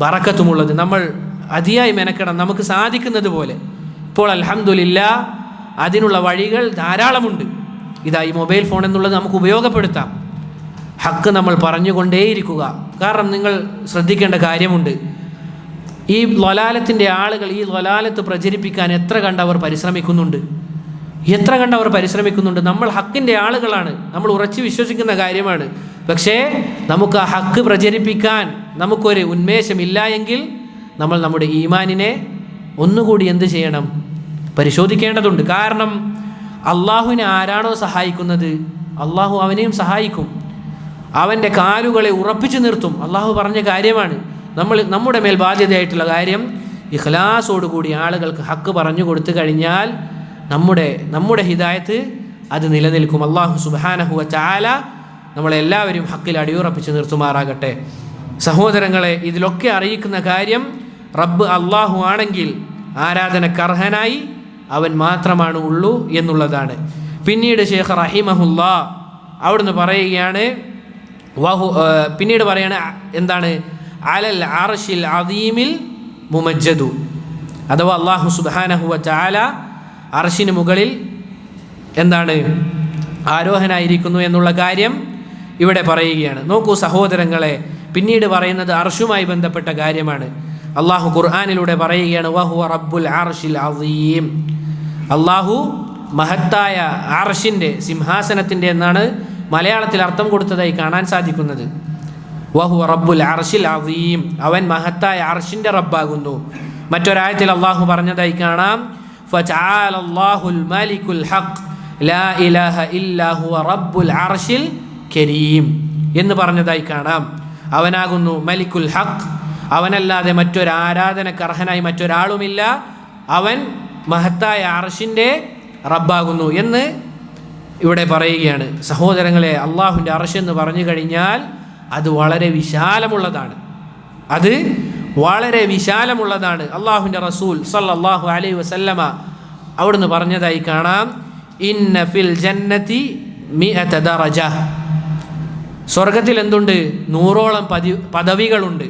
ബറക്കത്തുമുള്ളത്. നമ്മൾ അതിയായി മെനക്കണം, നമുക്ക് സാധിക്കുന്നത് പോലെ. ഇപ്പോൾ അൽഹംദുലില്ലാ അതിനുള്ള വഴികൾ ധാരാളമുണ്ട്. ഈ മൊബൈൽ ഫോൺ എന്നുള്ളത് നമുക്ക് ഉപയോഗപ്പെടുത്താം. ഹക്ക് നമ്മൾ പറഞ്ഞുകൊണ്ടേയിരിക്കുക. കാരണം നിങ്ങൾ ശ്രദ്ധിക്കേണ്ട കാര്യമുണ്ട്, ഈ ളലാലത്തിൻ്റെ ആളുകൾ ഈ ളലാലത്ത് പ്രചരിപ്പിക്കാൻ എത്ര കണ്ടവർ പരിശ്രമിക്കുന്നുണ്ട്. നമ്മൾ ഹക്കിൻ്റെ ആളുകളാണ്, നമ്മൾ ഉറച്ചു വിശ്വസിക്കുന്ന കാര്യമാണ്. പക്ഷേ നമുക്ക് ആ ഹക്ക് പ്രചരിപ്പിക്കാൻ നമുക്കൊരു ഉന്മേഷമില്ല എങ്കിൽ നമ്മൾ നമ്മുടെ ഈമാനിനെ ഒന്നുകൂടി എന്ത് ചെയ്യണം? പരിശോധിക്കേണ്ടതുണ്ട്. കാരണം അള്ളാഹുവിനെ ആരാണോ സഹായിക്കുന്നത്, അള്ളാഹു അവനെയും സഹായിക്കും. അവൻ്റെ കാലുകളെ ഉറപ്പിച്ചു നിർത്തും. അള്ളാഹു പറഞ്ഞ കാര്യമാണ്. നമ്മുടെ മേൽ ബാധ്യതയായിട്ടുള്ള കാര്യം ഇഖ്ലാസോടുകൂടി ആളുകൾക്ക് ഹക്ക് പറഞ്ഞു കൊടുത്തു കഴിഞ്ഞാൽ നമ്മുടെ ഹിദായത്ത് അത് നിലനിൽക്കും. അള്ളാഹു സുബ്ഹാനഹു വ തആല നമ്മളെല്ലാവരും ഹക്കിൽ അടിയുറപ്പിച്ച് നിർത്തുമാറാകട്ടെ. സഹോദരങ്ങളെ, ഇതിലൊക്കെ അറിയിക്കുന്ന കാര്യം റബ്ബ് അള്ളാഹു ആണെങ്കിൽ ആരാധനക്കർഹനായി അവൻ മാത്രമാണ് ഉള്ളൂ എന്നുള്ളതാണ്. പിന്നീട് ശൈഖ് റഹിമഹുല്ലാ അവിടുന്ന് പറയുകയാണ്, പിന്നീട് പറയാണ് എന്താണ്? അലൽ അർശിൽ അദീമിൽ മുമജ്ജദു, അഥവാ അല്ലാഹു സുബ്ഹാനഹു വ തആല അർശിന് മുകളിൽ എന്താണ്? ആരോഹനായിരിക്കുന്നു എന്നുള്ള കാര്യം ഇവിടെ പറയുകയാണ്. നോക്കൂ സഹോദരങ്ങളെ, പിന്നീട് പറയുന്നത് അർശുമായി ബന്ധപ്പെട്ട കാര്യമാണ്. അള്ളാഹു ഖുർആനിലൂടെ പറയുകയാണ്, വഹുവ റബ്ബുൽ അർശിൽ അദീം. അള്ളാഹു മഹത്തായ അർശിൻ്റെ, സിംഹാസനത്തിൻ്റെ എന്നാണ് മലയാളത്തിൽ അർത്ഥം കൊടുത്തതായി കാണാൻ സാധിക്കുന്നത്. വഹുവ റബ്ബുൽ അർശിൽ അദീം, അവൻ മഹത്തായ അർശിൻ്റെ റബ്ബാകുന്നു. മറ്റൊരായത്തിൽ അള്ളാഹു പറഞ്ഞതായി കാണാം, ഫതആലല്ലാഹുൽ മലിക്കുൽ ഹഖ് ലാ ഇലാഹ ഇല്ലാ ഹുവ റബ്ബുൽ അർശിൽ കരീം എന്ന് പറഞ്ഞതായി കാണാം. അവനാകുന്നു മലിക്കുൽ ഹഖ്, അവനല്ലാതെ മറ്റൊരാരാധനക്കർഹനായി മറ്റൊരാളുമില്ല, അവൻ മഹത്തായ അർശിൻ്റെ റബ്ബാകുന്നു എന്ന് ഇവിടെ പറയുകയാണ്. സഹോദരങ്ങളെ, അള്ളാഹുവിൻ്റെ അർശ് എന്ന് പറഞ്ഞു കഴിഞ്ഞാൽ അത് വളരെ വിശാലമുള്ളതാണ്. അള്ളാഹുവിൻ്റെ റസൂൽ സല്ലല്ലാഹു അലൈഹി വസല്ലമ അവിടുന്ന് പറഞ്ഞതായി കാണാം, ഇന്ന ഫിൽ ജന്നതി മിഅത ദറജ, സ്വർഗത്തിൽ എന്തുണ്ട്? 100ഓളം പദവികളുണ്ട്.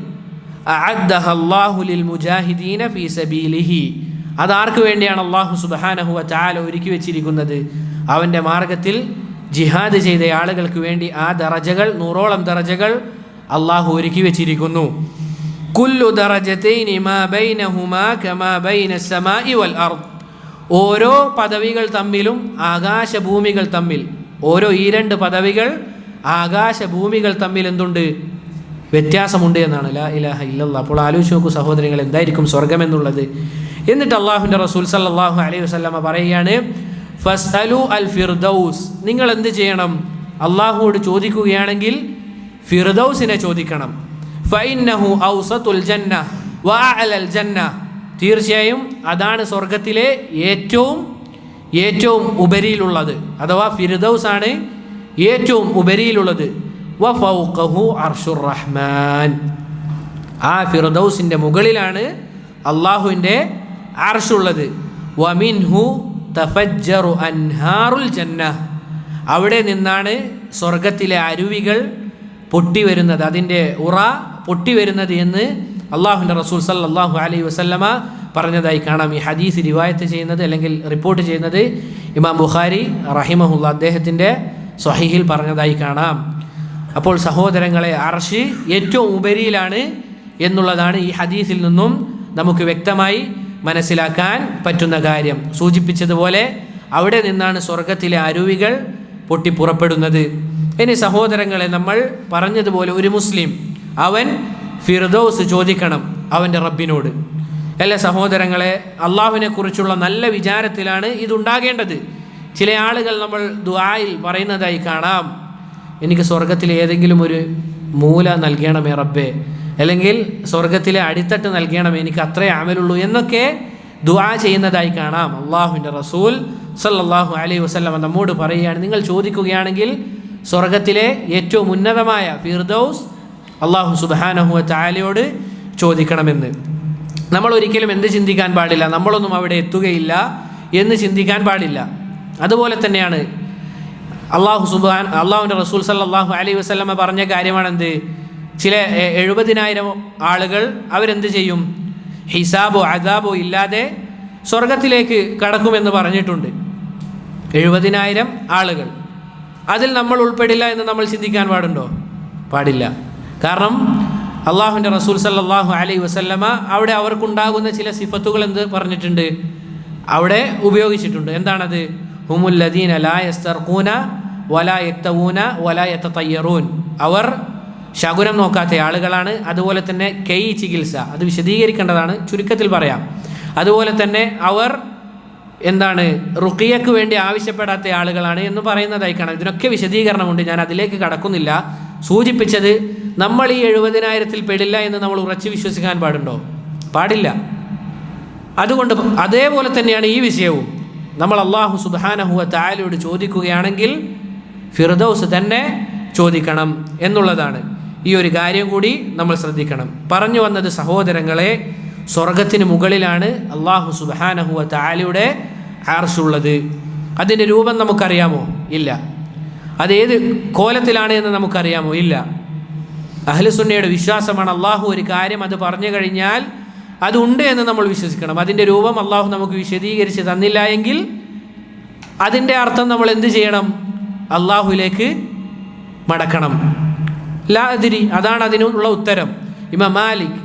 അഅദ്ദഹ അല്ലാഹു ലിൽ മുജാഹിദീന ഫീ സബീലിഹി, അതാർക്ക് വേണ്ടിയാണ് അല്ലാഹു സുബ്ഹാനഹു വ തആല ഒരുക്കി വെച്ചിരിക്കുന്നത്? അവൻ്റെ മാർഗത്തിൽ ജിഹാദ് ചെയ്ത ആളുകൾക്ക് വേണ്ടി ആ ദറജകൾ, 100ഓളം ദറജകൾ അള്ളാഹു ഒരുക്കി വെച്ചിരിക്കുന്നു. കുല്ലു ദറജതൈനി മാ ബൈനഹുമാ കമാ ബൈന സമാഇ വൽ അർദ്, ഓരോ പദവികൾ തമ്മിലും ആകാശഭൂമികൾ തമ്മിൽ, ഓരോ ഈ 2 പദവികൾ ആകാശഭൂമികൾ തമ്മിൽ എന്തുണ്ട്? വ്യത്യാസമുണ്ട് എന്നാണ്. ലാ ഇലാഹ ഇല്ലല്ലാഹ്. അപ്പോൾ ആലോചിച്ച് നോക്കൂ സഹോദരങ്ങൾ, എന്തായിരിക്കും സ്വർഗമെന്നുള്ളത്. എന്നിട്ട് അള്ളാഹുവിൻ്റെ റസൂൽ സല്ലല്ലാഹു അലൈഹി വസല്ലമ പറയുകയാണ്, ഫസ്അലു അൽ ഫിർദൗസ്, നിങ്ങൾ എന്ത് ചെയ്യണം? അള്ളാഹുവോട് ചോദിക്കുകയാണെങ്കിൽ ഫിർദൗസിനെ ചോദിക്കണം. ഫഇന്നഹു ഔസതുൽ ജന്ന വഅഅലൽ ജന്ന, തീർച്ചയായും അതാണ് സ്വർഗത്തിലെ ഏറ്റവും ഉപരിയിലുള്ളത്, അഥവാ ഫിർദൗസാണ് ഏറ്റവും ഉപരിയിലുള്ളത്. വഫൗഖഹു അർശുർ റഹ്മാൻ, ആ ഫിർദൗസിൻ്റെ മുകളിലാണ് അള്ളാഹുവിൻ്റെ അർശുള്ളത്. വമിൻഹു തഫജ്ജറു അൻഹാറുൽ ജന്ന, അവിടെ നിന്നാണ് സ്വർഗത്തിലെ അരുവികൾ പൊട്ടിവരുന്നത്, അതിൻ്റെ ഉറ പൊട്ടിവരുന്നത് എന്ന് അള്ളാഹുവിൻ്റെ റസൂൽ സല്ലല്ലാഹു അലൈഹി വസല്ലമ പറഞ്ഞതായി കാണാം. ഈ ഹദീസ് റിവായത്ത് ചെയ്യുന്നത് അല്ലെങ്കിൽ റിപ്പോർട്ട് ചെയ്യുന്നത് ഇമാം ബുഖാരി റഹിമഹുല്ല അദ്ദേഹത്തിൻ്റെ സ്വഹീഹിൽ പറഞ്ഞതായി കാണാം. അപ്പോൾ സഹോദരങ്ങളെ, അർശ് ഏറ്റവും ഉപരിയിലാണ് എന്നുള്ളതാണ് ഈ ഹദീസിൽ നിന്നും നമുക്ക് വ്യക്തമായി മനസ്സിലാക്കാൻ പറ്റുന്ന കാര്യം. സൂചിപ്പിച്ചതുപോലെ അവിടെ നിന്നാണ് സ്വർഗത്തിലെ അരുവികൾ പൊട്ടിപ്പുറപ്പെടുന്നത്. ഇനി സഹോദരങ്ങളെ, നമ്മൾ പറഞ്ഞതുപോലെ ഒരു മുസ്ലിം അവൻ ഫിർദൗസ് ചോദിക്കണം അവൻ്റെ റബ്ബിനോട്. അല്ല സഹോദരങ്ങളെ, അള്ളാഹുവിനെ കുറിച്ചുള്ള നല്ല വിചാരത്തിലാണ് ഇതുണ്ടാകേണ്ടത്. ചില ആളുകൾ നമ്മൾ ദുആയിൽ പറയുന്നതായി കാണാം, എനിക്ക് സ്വർഗത്തിലെ ഏതെങ്കിലും ഒരു മൂല നൽകണമേ റബ്ബേ, അല്ലെങ്കിൽ സ്വർഗത്തിലെ അടിത്തട്ട് നൽകണമേ, എനിക്ക് അത്രേ അമലുള്ളൂ എന്നൊക്കെ ദുആ ചെയ്യുന്നതായി കാണാം. അള്ളാഹുവിൻ്റെ റസൂൽ സല്ലല്ലാഹു അലൈഹി വസല്ലം നമ്മോട് പറയുകയാണ്, നിങ്ങൾ ചോദിക്കുകയാണെങ്കിൽ സ്വർഗത്തിലെ ഏറ്റവും ഉന്നതമായ ഫിർദൗസ് അല്ലാഹു സുബ്ഹാനഹു വ തആലയോട് ചോദിക്കണമെന്ന്. നമ്മൾ ഒരിക്കലും എന്ത് ചിന്തിക്കാൻ പാടില്ല, നമ്മളൊന്നും അവിടെ എത്തുകയില്ല എന്ന് ചിന്തിക്കാൻ പാടില്ല. അതുപോലെ തന്നെയാണ് അള്ളാഹുവിൻ്റെ റസൂൽ സല്ലല്ലാഹു അലൈഹി വസല്ലമ പറഞ്ഞ കാര്യമാണെന്ത്, ചില 70,000 ആളുകൾ അവരെന്ത് ചെയ്യും, ഹിസാബോ അദാബോ ഇല്ലാതെ സ്വർഗത്തിലേക്ക് കടക്കുമെന്ന് പറഞ്ഞിട്ടുണ്ട്. 70,000 ആളുകൾ, അതിൽ നമ്മൾ ഉൾപ്പെടില്ല എന്ന് നമ്മൾ ചിന്തിക്കാൻ പാടുണ്ടോ? പാടില്ല. കാരണം അള്ളാഹുവിൻ്റെ റസൂൽ സല്ലല്ലാഹു അലൈഹി വസല്ലമ അവിടെ അവർക്കുണ്ടാകുന്ന ചില സിഫത്തുകൾ എന്ത് പറഞ്ഞിട്ടുണ്ട്, അവിടെ ഉപയോഗിച്ചിട്ടുണ്ട്. എന്താണത്? ഹുമുല്ലദീന ലാ യസ്തർഖൂന വലാ യക്തവൂന വലാ യതതയ്യറൂൻ. അവർ ശകുനം നോക്കാത്ത ആളുകളാണ്. അതുപോലെ തന്നെ കൈ ചികിത്സ, അത് വിശദീകരിക്കേണ്ടതാണ്, ചുരുക്കത്തിൽ പറയാം. അതുപോലെ തന്നെ അവർ എന്താണ്, റുഖിയക്ക് വേണ്ടി ആവശ്യപ്പെടാത്ത ആളുകളാണ് എന്ന് പറയുന്നതായി കാണാം. ഇതിനൊക്കെ വിശദീകരണമുണ്ട്, ഞാൻ അതിലേക്ക് കടക്കുന്നില്ല. സൂചിപ്പിച്ചത് നമ്മൾ ഈ 70,000-ൽ പെടില്ല എന്ന് നമ്മൾ ഉറച്ചു വിശ്വസിക്കാൻ പാടുണ്ടോ? പാടില്ല. അതുകൊണ്ട് അതേപോലെ തന്നെയാണ് ഈ വിഷയവും. നമ്മൾ അല്ലാഹു സുബ്ഹാനഹു വ തആലയോട് ചോദിക്കുകയാണെങ്കിൽ ഫിർദൗസ് തന്നെ ചോദിക്കണം എന്നുള്ളതാണ്. ഈ ഒരു കാര്യം കൂടി നമ്മൾ ശ്രദ്ധിക്കണം. പറഞ്ഞു വന്നത് സഹോദരങ്ങളെ, സ്വർഗത്തിന് മുകളിലാണ് അല്ലാഹു സുബ്ഹാനഹു വ തആലയുടെ അർശുള്ളത്. അതിൻ്റെ രൂപം നമുക്കറിയാമോ? ഇല്ല. അതേത് കോലത്തിലാണ് എന്ന് നമുക്കറിയാമോ? ഇല്ല. അഹ്ലുസുന്നയുടെ വിശ്വാസമാണ്, അല്ലാഹു ഒരു കാര്യം അത് പറഞ്ഞു കഴിഞ്ഞാൽ അതുണ്ട് എന്ന് നമ്മൾ വിശ്വസിക്കണം. അതിൻ്റെ രൂപം അല്ലാഹു നമുക്ക് വിശദീകരിച്ച് തന്നില്ല എങ്കിൽ അതിൻ്റെ അർത്ഥം നമ്മൾ എന്ത് ചെയ്യണം? അല്ലാഹുവിലേക്ക് മടക്കണം. ലാ അദ്രി, അതാണ് അതിനുള്ള ഉത്തരം. ഇമാം മാലിക്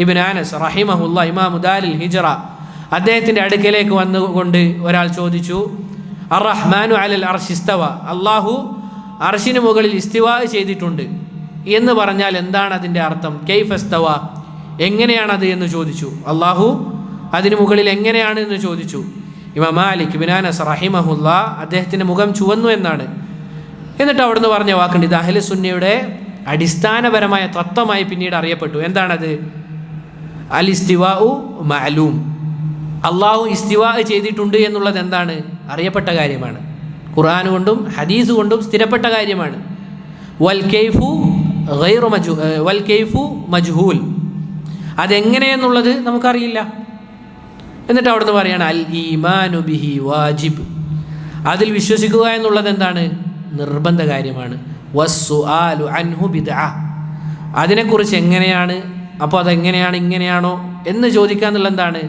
ഇബ്നു അനസ് റഹിമഹുല്ലാ, ഇമാമു ദാരിൽ ഹിജ്റ, അദ്ദേഹത്തിൻ്റെ അടുക്കലേക്ക് വന്നുകൊണ്ട് ഒരാൾ ചോദിച്ചു, അർ റഹ്മാനു അലൽ അർശി ഇസ്തവ, അല്ലാഹു അർശിന് മുകളിൽ ഇസ്തിവാ ചെയ്തിട്ടുണ്ട് എന്ന് പറഞ്ഞാൽ എന്താണ് അതിൻ്റെ അർത്ഥം? കൈഫ ഇസ്തവ, എങ്ങനെയാണത് എന്ന് ചോദിച്ചു. അല്ലാഹു അതിന് മുകളിൽ എങ്ങനെയാണ് എന്ന് ചോദിച്ചു. ഇമാം മാലിക് ഇബ്നു അനസ് റഹിമഹുല്ലാ, അദ്ദേഹത്തിൻ്റെ മുഖം ചുവന്നു എന്നാണ്. എന്നിട്ട് അവിടുന്ന് പറഞ്ഞ വാക്കുണ്ട്, ഇത് അഹ്ലു സുന്നയുടെ അടിസ്ഥാനപരമായ തത്വമായി പിന്നീട് അറിയപ്പെട്ടു. എന്താണത്? അൽ ഇസ്തിവാഉ മഅലൂം, അള്ളാഹു ഇസ്തിവാ ചെയ്തിട്ടുണ്ട് എന്നുള്ളത് എന്താണ്? അറിയപ്പെട്ട കാര്യമാണ്. ഖുർആൻ കൊണ്ടും ഹദീസ് കൊണ്ടും സ്ഥിരപ്പെട്ട കാര്യമാണ്. വൽ കൈഫു മജ്ഹൂൽ, അതെങ്ങനെയെന്നുള്ളത് നമുക്കറിയില്ല. എന്നിട്ട് അവിടുന്ന് പറയാണ് അൽ ഈമാനു ബിഹി വാജിബ്, അതിൽ വിശ്വസിക്കുക എന്നുള്ളത് എന്താണ്? നിർബന്ധ കാര്യമാണ്. വസ്സുആലു അൻഹു ബിദ്അ, അതിനെക്കുറിച്ച് എങ്ങനെയാണ്, അപ്പോൾ അതെങ്ങനെയാണ്, ഇങ്ങനെയാണോ എന്ന് ചോദിക്കുക എന്നുള്ളത് എന്താണ്?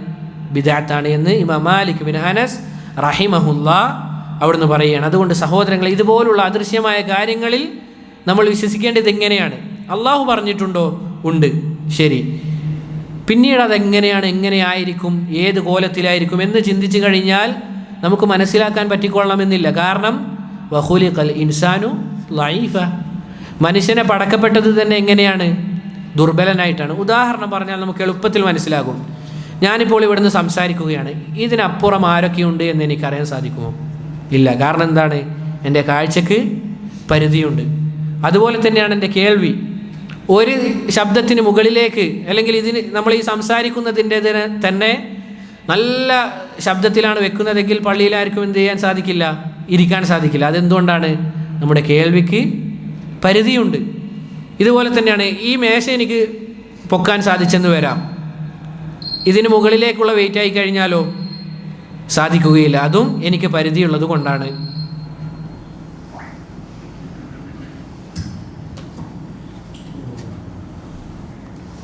ബിദ്അത്താണ് എന്ന് ഇമാം മാലിക് ഇബ്നു അനസ് റഹിമഹുല്ലാ അവിടുന്ന് പറയുകയാണ്. അതുകൊണ്ട് സഹോദരങ്ങളെ, ഇതുപോലുള്ള അദൃശ്യമായ കാര്യങ്ങളിൽ നമ്മൾ വിശ്വസിക്കേണ്ടത് എങ്ങനെയാണ്? അള്ളാഹു പറഞ്ഞിട്ടുണ്ടോ? ഉണ്ട്, ശരി. പിന്നീട് അതെങ്ങനെയാണ്, എങ്ങനെയായിരിക്കും, ഏത് കോലത്തിലായിരിക്കും എന്ന് ചിന്തിച്ചു കഴിഞ്ഞാൽ നമുക്ക് മനസ്സിലാക്കാൻ പറ്റിക്കൊള്ളണമെന്നില്ല. കാരണം വഖുലിഖൽ ഇൻസാനു ലഈഫ, മനുഷ്യനെ പടക്കപ്പെട്ടത് തന്നെ എങ്ങനെയാണ്? ദുർബലനായിട്ടാണ്. ഉദാഹരണം പറഞ്ഞാൽ നമുക്ക് എളുപ്പത്തിൽ മനസ്സിലാകും. ഞാനിപ്പോൾ ഇവിടുന്ന് സംസാരിക്കുകയാണ്, ഇതിനപ്പുറം ആരൊക്കെയുണ്ട് എന്ന് എനിക്കറിയാൻ സാധിക്കുമോ? ഇല്ല. കാരണം എന്താണ്? എൻ്റെ കാഴ്ചക്ക് പരിധിയുണ്ട്. അതുപോലെ തന്നെയാണ് എൻ്റെ കേൾവി. ഒരു ശബ്ദത്തിന് മുകളിലേക്ക്, അല്ലെങ്കിൽ ഇതിന് നമ്മൾ ഈ സംസാരിക്കുന്നതിൻ്റെ തന്നെ നല്ല ശബ്ദത്തിലാണ് വെക്കുന്നതെങ്കിൽ പള്ളിയിലാർക്കും എന്ത് ചെയ്യാൻ സാധിക്കില്ല? ഇരിക്കാൻ സാധിക്കില്ല. അതെന്തുകൊണ്ടാണ്? നമ്മുടെ കേൾവിക്ക് പരിധിയുണ്ട്. ഇതുപോലെ തന്നെയാണ് ഈ മേശ എനിക്ക് പൊക്കാൻ സാധിച്ചെന്ന് വരാം, ഇതിന് മുകളിലേക്കുള്ള വെയിറ്റ് ആയി കഴിഞ്ഞാലോ സാധിക്കുകയില്ല. അതും എനിക്ക് പരിധിയുള്ളത് കൊണ്ടാണ്.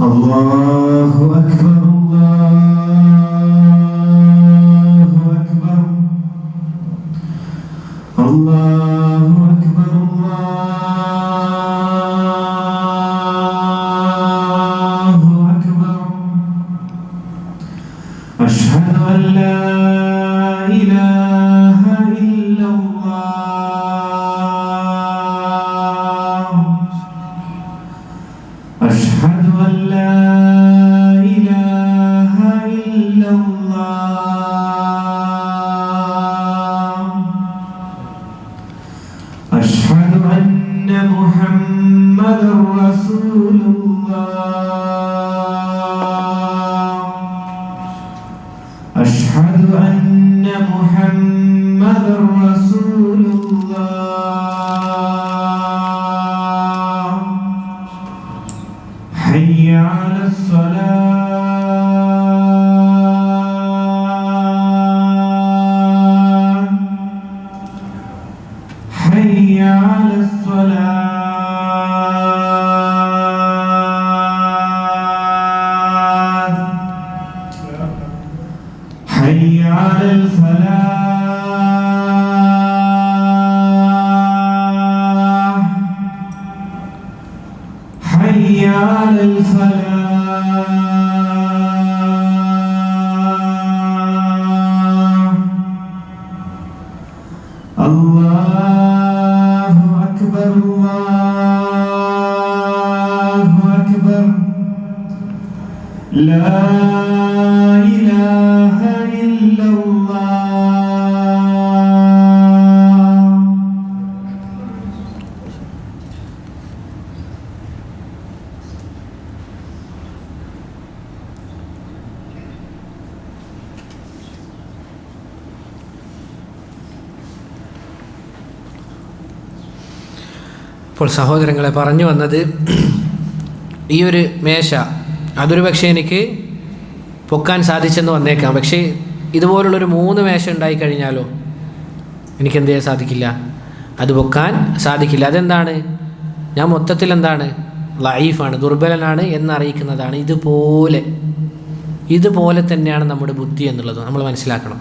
അല്ലാഹു അക്ബർ, അല്ലാഹു അക്ബർ, അല്ലാഹു അക്ബർ. അഷ്ഹദു അൻ ലാ ഇലാഹ ഇല്ലല്ലാഹ്, അഷ്ഹദു അൻ ലാ ഇലാഹ ഇല്ലല്ലാഹ്, അഷ്ഹദു അന്ന മുഹമ്മദൻ റസൂലുള്ളാഹ്, അഷ്ഹദു അന്ന മുഹമ്മദൻ റസൂലുള്ളാഹ്. حي على الصلاة حي على الفلاح حي على الفلاح الله أكبر الله أكبر لا إله إلا الله. അപ്പോൾ സഹോദരങ്ങളെ, പറഞ്ഞു വന്നത് ഈ ഒരു മേശ അതൊരു പക്ഷേ എനിക്ക് പൊക്കാൻ സാധിച്ചെന്ന് വന്നേക്കാം. പക്ഷേ ഇതുപോലുള്ളൊരു 3 മേശ ഉണ്ടായിക്കഴിഞ്ഞാലോ എനിക്കെന്ത് ചെയ്യാൻ സാധിക്കില്ല, അത് പൊക്കാൻ സാധിക്കില്ല. അതെന്താണ്? ഞാൻ മൊത്തത്തിൽ എന്താണ്, ലൈഫാണ്, ദുർബലനാണ് എന്നറിയിക്കുന്നതാണ്. ഇതുപോലെ തന്നെയാണ് നമ്മുടെ ബുദ്ധി എന്നുള്ളത് നമ്മൾ മനസ്സിലാക്കണം.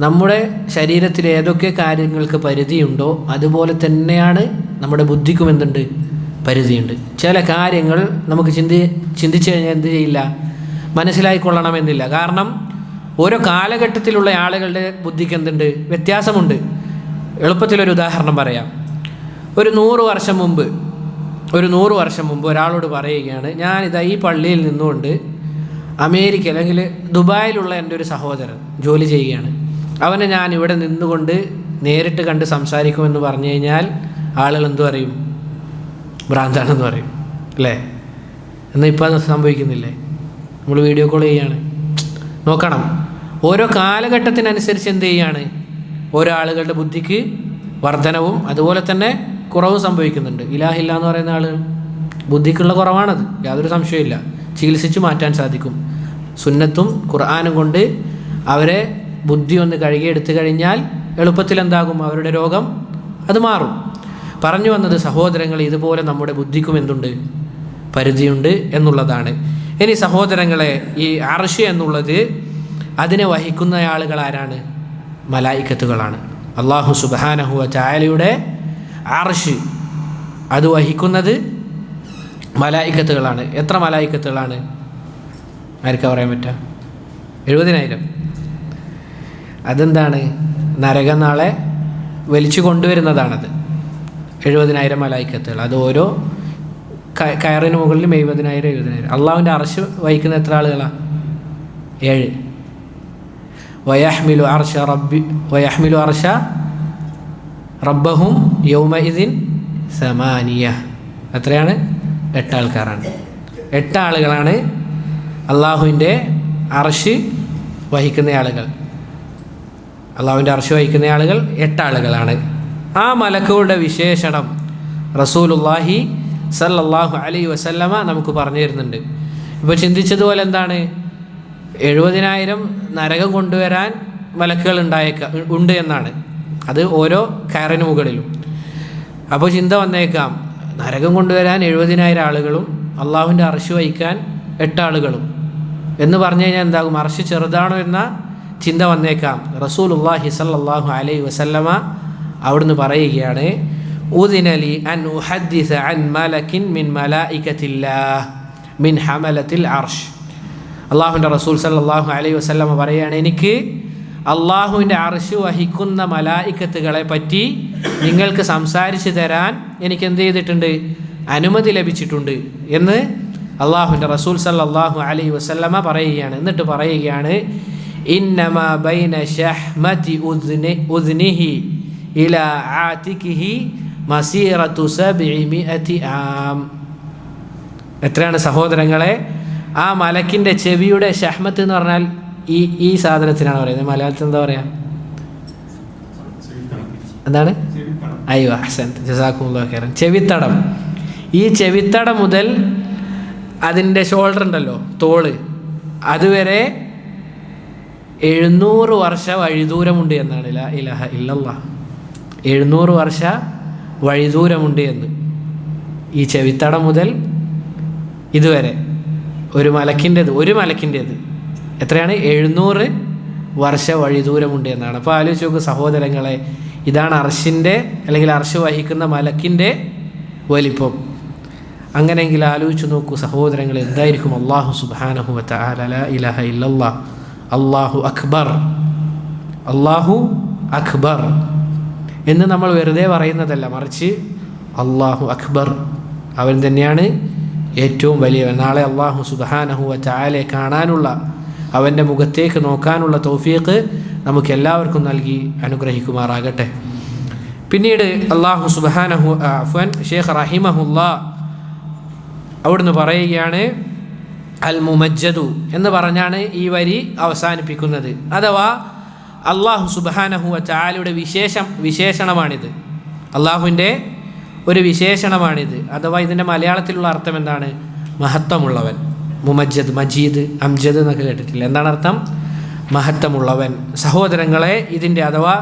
നമ്മുടെ ശരീരത്തിൽ ഏതൊക്കെ കാര്യങ്ങൾക്ക് പരിധിയുണ്ടോ അതുപോലെ തന്നെയാണ് നമ്മുടെ ബുദ്ധിക്കും എന്തുണ്ട്, പരിധിയുണ്ട്. ചില കാര്യങ്ങൾ നമുക്ക് ചിന്തിച്ച് കഴിഞ്ഞാൽ എന്ത് ചെയ്യില്ല, മനസ്സിലായിക്കൊള്ളണമെന്നില്ല. കാരണം ഓരോ കാലഘട്ടത്തിലുള്ള ആളുകളുടെ ബുദ്ധിക്ക് എന്തുണ്ട്, വ്യത്യാസമുണ്ട്. എളുപ്പത്തിലൊരു ഉദാഹരണം പറയാം. ഒരു 100 വർഷം മുമ്പ് ഒരാളോട് പറയുകയാണ്, ഞാനിതാ ഈ പള്ളിയിൽ നിന്നുകൊണ്ട് അമേരിക്ക അല്ലെങ്കിൽ ദുബായിലുള്ള എൻ്റെ ഒരു സഹോദരൻ ജോലി ചെയ്യുകയാണ്, അവനെ ഞാൻ ഇവിടെ നിന്നുകൊണ്ട് നേരിട്ട് കണ്ട് സംസാരിക്കുമെന്ന് പറഞ്ഞു കഴിഞ്ഞാൽ ആളുകൾ എന്തു പറയും, ഭ്രാന്താണെന്ന് പറയും, അല്ലേ? എന്നാൽ ഇപ്പോൾ അത് സംഭവിക്കുന്നില്ലേ? നമ്മൾ വീഡിയോ കോൾ ചെയ്യാണ്. നോക്കണം, ഓരോ കാലഘട്ടത്തിനനുസരിച്ച് എന്ത് ചെയ്യാണ്, ഓരോ ആളുകളുടെ ബുദ്ധിക്ക് വർധനവും അതുപോലെ തന്നെ കുറവും സംഭവിക്കുന്നുണ്ട്. ഇലാഹില്ല എന്ന് പറയുന്ന ആളുകൾ ബുദ്ധിക്കുള്ള കുറവാണത്, യാതൊരു സംശയമില്ല. ചികിത്സിച്ച് മാറ്റാൻ സാധിക്കും. സുന്നത്തും ഖുർആനും കൊണ്ട് അവരെ ബുദ്ധി ഒന്ന് കഴുകിയെടുത്തു കഴിഞ്ഞാൽ എളുപ്പത്തിൽ എന്താകും, അവരുടെ രോഗം അത് മാറും. പറഞ്ഞു വന്നത് സഹോദരങ്ങൾ, ഇതുപോലെ നമ്മുടെ ബുദ്ധിക്കും എന്തുണ്ട്, പരിധിയുണ്ട് എന്നുള്ളതാണ്. ഇനി സഹോദരങ്ങളെ, ഈ അർശ് എന്നുള്ളത് അതിനെ വഹിക്കുന്ന ആളുകൾ ആരാണ്? മലായിക്കത്തുകളാണ്. അല്ലാഹു സുബ്ഹാനഹു വ തആലയുടെ അർശ് അത് വഹിക്കുന്നത് മലായിക്കത്തുകളാണ്. എത്ര മലായിക്കത്തുകളാണ്? ആർക്കാ പറയാൻ പറ്റുക? 70,000. അതെന്താണ്? നരകനാളെ വലിച്ചു കൊണ്ടുവരുന്നതാണത്. 70,000 മലായിക്കത്തുകൾ. അത് ഓരോ കയറിന് മുകളിലും 70,000. അള്ളാഹുവിൻ്റെ അർശ് വഹിക്കുന്ന എത്ര ആളുകളാണ്? 7. വയഹ്മിലു അർശ റബ്ബഹും യൗമഇദിൻ 8. എത്രയാണ്? 8 ആൾക്കാരാണ്. 8 ആളുകളാണ് അള്ളാഹുവിൻ്റെ അർശ് വഹിക്കുന്ന ആളുകൾ. അള്ളാഹുവിൻ്റെ അർശ് വഹിക്കുന്ന ആളുകൾ 8 ആളുകളാണ്. ആ മലക്കുകളുടെ വിശേഷണം റസൂലുള്ളാഹി സല്ലല്ലാഹു അലൈഹി വസല്ലമ നമുക്ക് പറഞ്ഞു തരുന്നുണ്ട്. ഇപ്പോൾ ചിന്തിച്ചതുപോലെ എന്താണ്, 70,000 നരകം കൊണ്ടുവരാൻ മലക്കുകൾ ഉണ്ട് എന്നാണ്. അത് ഓരോ കയറിന് മുകളിലും. അപ്പോൾ ചിന്ത വന്നേക്കാം, നരകം കൊണ്ടുവരാൻ 70,000 ആളുകളും അള്ളാഹുവിൻ്റെ അർശ് വഹിക്കാൻ 8 ആളുകളും എന്ന് പറഞ്ഞു കഴിഞ്ഞാൽ എന്താകും, അർശ് ചെറുതാണോ എന്ന ചിന്ത വന്നേക്കാം. റസൂലുള്ളാഹി സല്ലല്ലാഹു അലൈഹി വസല്ലമ അവിടുന്ന് പറയുകയാണ്, ഉദിനലി അൻ ഉഹദ്ദിസ അൻ മലക്കിൻ മിൻ മലായികത്തില്ലാഹ് മിൻ ഹമലത്തിൽ അർശ്. അള്ളാഹുവിൻ്റെ റസൂൽ സല്ലല്ലാഹു അലൈഹി വസല്ലമ പറയുകയാണ്, എനിക്ക് അള്ളാഹുവിൻ്റെ അർശ് വഹിക്കുന്ന മലായിക്കത്തുകളെ പറ്റി നിങ്ങൾക്ക് സംസാരിച്ച് തരാൻ എനിക്ക് എന്ത് ചെയ്തിട്ടുണ്ട്, അനുമതി ലഭിച്ചിട്ടുണ്ട് എന്ന് അള്ളാഹുവിൻ്റെ റസൂൽ സല്ലല്ലാഹു അലൈഹി വസല്ലമ പറയുകയാണ്. എന്നിട്ട് പറയുകയാണ്, ഇന്നമാ ബൈന ശഹ്മതി ഉദ്നിഹി ഇലാ ആതികിഹി മസീറത്തു 700 ആം. എത്രയാണ് സഹോദരങ്ങളെ? ആ മലക്കിൻ്റെ ചെവിയുടെ ഷഹ്മത്ത് എന്ന് പറഞ്ഞാൽ ഈ സാധനത്തിനാണ് പറയുന്നത്. മലയാളത്തിൽ എന്താ പറയുക? എന്താണ്? അയ്യോ അഹ്സൻ, ജസാക്കുമുല്ലാഹു ഖൈറൻ. ചെവിത്തടം. ഈ ചെവിത്തടം മുതൽ അതിൻ്റെ ഷോൾഡർ ഉണ്ടല്ലോ, തോള്, അതുവരെ 700 വർഷ വഴിദൂരമുണ്ട് എന്നാണ്. ലാ ഇലാഹ ഇല്ലല്ലാഹ്. 700 വർഷ വഴിദൂരമുണ്ട് എന്ന്. ഈ ചെവിത്തടം മുതൽ ഇതുവരെ ഒരു മലക്കിൻ്റേത് എത്രയാണ്? 700 വർഷ വഴിദൂരമുണ്ട് എന്നാണ്. അപ്പോൾ ആലോചിച്ച് നോക്ക് സഹോദരങ്ങളെ, ഇതാണ് അർശിൻ്റെ അല്ലെങ്കിൽ അർശ് വഹിക്കുന്ന മലക്കിൻ്റെ വലിപ്പം. അങ്ങനെയെങ്കിൽ ആലോചിച്ച് നോക്കൂ സഹോദരങ്ങൾ, എന്തായിരിക്കും അല്ലാഹു സുബ്ഹാനഹു വ തആല ലാ ഇലാഹ ഇല്ലല്ലാഹ് അല്ലാഹു അക്ബർ, അല്ലാഹു അക്ബർ എന്ന് നമ്മൾ വെറുതെ പറയുന്നതല്ല, മറിച്ച് അല്ലാഹു അക്ബർ, അവൻ തന്നെയാണ് ഏറ്റവും വലിയവൻ. നാളെ അല്ലാഹു സുബ്ഹാനഹു വ തആലയെ കാണാനുള്ള, അവൻ്റെ മുഖത്തേക്ക് നോക്കാനുള്ള തൗഫീഖ് നമുക്ക് എല്ലാവർക്കും നൽകി അനുഗ്രഹിക്കുമാറാകട്ടെ. പിന്നീട് അല്ലാഹു സുബ്ഹാനഹു ഷെയ്ഖ് റഹിമഹുല്ലാ അവിടുന്ന് പറയുകയാണ്, അൽ മുമജ്ജദു എന്ന് പറഞ്ഞാണ് ഈ വരി അവസാനിപ്പിക്കുന്നത്. അഥവാ അല്ലാഹു സുബ്ഹാനഹു വ തആലയുടെ വിശേഷണമാണിത്, അള്ളാഹുവിൻ്റെ ഒരു വിശേഷണമാണിത്. അഥവാ ഇതിൻ്റെ മലയാളത്തിലുള്ള അർത്ഥം എന്താണ്? മഹത്വമുള്ളവൻ. മുമജ്ജദ്, മജീദ്, അംജദ് എന്നൊക്കെ കേട്ടിട്ടില്ല. എന്താണ് അർത്ഥം? മഹത്വമുള്ളവൻ. സഹോദരങ്ങളെ, ഇതിൻ്റെ അഥവാ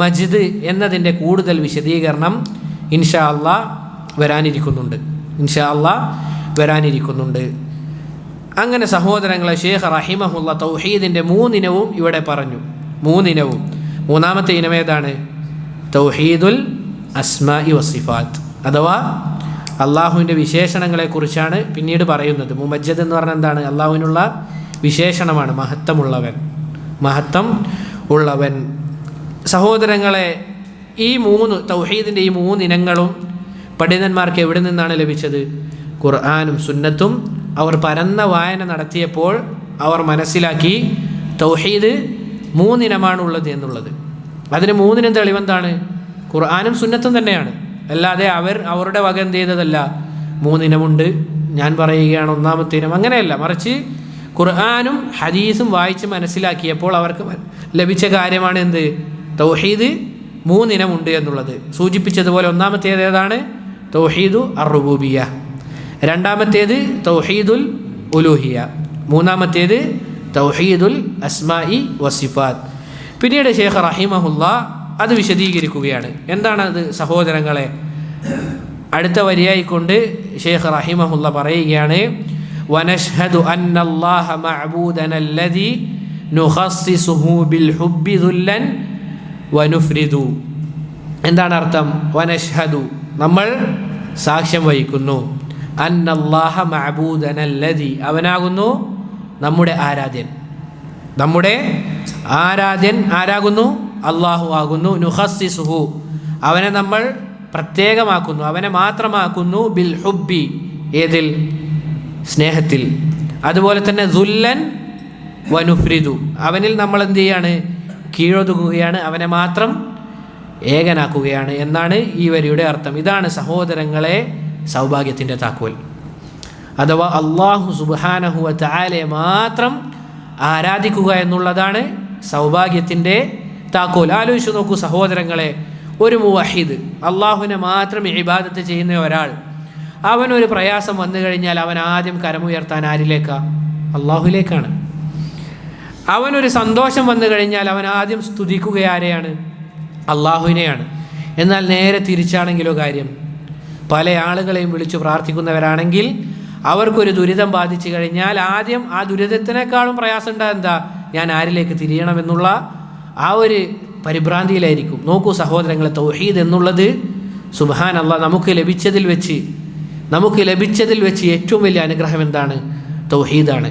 മജിദ് എന്നതിൻ്റെ കൂടുതൽ വിശദീകരണം ഇൻഷാ അല്ലാഹ് വരാനിരിക്കുന്നുണ്ട്. അങ്ങനെ സഹോദരങ്ങളെ, ഷെയ്ഖ് റഹിമഹുല്ല തൗഹീദിൻ്റെ 3 ഇനവും ഇവിടെ പറഞ്ഞു. 3 ഇനവും. മൂന്നാമത്തെ ഇനം ഏതാണ്? തൗഹീദുൽ അസ്മാഇ വസിഫാത്ത്, അഥവാ അള്ളാഹുവിൻ്റെ വിശേഷണങ്ങളെക്കുറിച്ചാണ് പിന്നീട് പറയുന്നത്. മുമജ്ജദ് എന്ന് പറഞ്ഞാൽ എന്താണ്? അള്ളാഹുവിനുള്ള വിശേഷണമാണ്, മഹത്വം ഉള്ളവൻ. സഹോദരങ്ങളെ, ഈ തൗഹീദിൻ്റെ ഈ 3 ഇനങ്ങളും പണ്ഡിതന്മാർക്ക് എവിടെ നിന്നാണ് ലഭിച്ചത്? ഖുർആനും സുന്നത്തും അവർ പരന്ന വായന നടത്തിയപ്പോൾ അവർ മനസ്സിലാക്കി തൗഹീദ് 3 ഇനമാണുള്ളത് എന്നുള്ളത്. അതിന് 3 ഇനം തെളിവെന്താണ്? ഖുർആനും സുന്നത്തും തന്നെയാണ്. അല്ലാതെ അവരുടെ വക എന്ത് ചെയ്തതല്ല, 3 ഇനമുണ്ട് ഞാൻ പറയുകയാണ് ഒന്നാമത്തെ ഇനം, അങ്ങനെയല്ല. മറിച്ച് ഖുർആനും ഹദീസും വായിച്ച് മനസ്സിലാക്കിയപ്പോൾ അവർക്ക് ലഭിച്ച കാര്യമാണ് എന്ത്? തൗഹീദ് 3 ഇനമുണ്ട് എന്നുള്ളത്. സൂചിപ്പിച്ചതുപോലെ ഒന്നാമത്തേത് ഏതാണ്? തൗഹീദു അർ-റുബൂബിയ്യ, രണ്ടാമത്തേത് തൗഹീദുൽ ഉലൂഹിയ്യ, മൂന്നാമത്തേത് തൗഹീദുൽ അസ്മാഇ വസിഫാത്ത്. പിന്നീട് ഷെയ്ഖ് റഹിമഹുല്ലാ അത് വിശദീകരിക്കുകയാണ്. എന്താണത് സഹോദരങ്ങളെ? അടുത്ത വരിയായിക്കൊണ്ട് ഷെയ്ഖ് റഹിമഹുല്ലാ പറയുകയാണ്, വനഷ്ഹദു അന്നല്ലാഹ മഅബൂദന അല്ലദീ നുഖസ്സിസുഹു ബിൽ ഹുബ്ബി ദുല്ലൻ വനുഫ്രിദു. എന്താണ് അർത്ഥം? വനഷ്ഹദു, നമ്മൾ സാക്ഷ്യം വഹിക്കുന്നു, അന്നല്ലാഹ മഅബൂദന അല്ലദീ, അവനാകുന്നു നമ്മുടെ ആരാധ്യൻ ആരാകുന്നു? അല്ലാഹു ആകുന്നു. നുഖസ്സിസുഹു, അവനെ നമ്മൾ പ്രത്യേകമാക്കുന്നു, അവനെ മാത്രമാക്കുന്നു. ബിൽ ഹുബ്ബി, ഏതിൽ? സ്നേഹത്തിൽ. അതുപോലെ തന്നെ ദുല്ലൻ വനുഫ്രിദു, അവനിൽ നമ്മൾ എന്ത് ചെയ്യാണ്? കീഴൊതുങ്ങുകയാണ്, അവനെ മാത്രം ഏകനാക്കുകയാണ് എന്നാണ് ഈ വരിയുടെ അർത്ഥം. ഇതാണ് സഹോദരങ്ങളെ സൗഭാഗ്യത്തിൻ്റെ താക്കോൽ. അഥവാ അല്ലാഹു സുബ്ഹാനഹു വ തആലയെ മാത്രം ആരാധിക്കുക എന്നുള്ളതാണ് സൗഭാഗ്യത്തിൻ്റെ താക്കോൽ. ആലോചിച്ച് നോക്കൂ സഹോദരങ്ങളെ, ഒരു മുവഹിദ്, അള്ളാഹുവിനെ മാത്രം ഇബാദത്ത് ചെയ്യുന്ന ഒരാൾ, അവനൊരു പ്രയാസം വന്നു കഴിഞ്ഞാൽ അവൻ ആദ്യം കരമുയർത്താൻ ആരിലേക്കാണ്? അള്ളാഹുലേക്കാണ്. അവനൊരു സന്തോഷം വന്നു കഴിഞ്ഞാൽ അവൻ ആദ്യം സ്തുതിക്കുക ആരെയാണ്? അള്ളാഹുവിനെയാണ്. എന്നാൽ നേരെ തിരിച്ചാണെങ്കിലോ കാര്യം? പല ആളുകളെയും വിളിച്ചു പ്രാർത്ഥിക്കുന്നവരാണെങ്കിൽ അവർക്കൊരു ദുരിതം ബാധിച്ചു കഴിഞ്ഞാൽ ആദ്യം ആ ദുരിതത്തിനേക്കാളും പ്രയാസം ഉണ്ടാകും എന്താ? ഞാൻ ആരിലേക്ക് തിരിയണമെന്നുള്ള ആ ഒരു പരിഭ്രാന്തിയിലായിരിക്കും. നോക്കൂ സഹോദരങ്ങളെ, തൗഹീദ് എന്നുള്ളത് സുബ്ഹാനല്ലാഹ് നമുക്ക് ലഭിച്ചതിൽ വെച്ച് ഏറ്റവും വലിയ അനുഗ്രഹം എന്താണ്? തൗഹീദാണ്.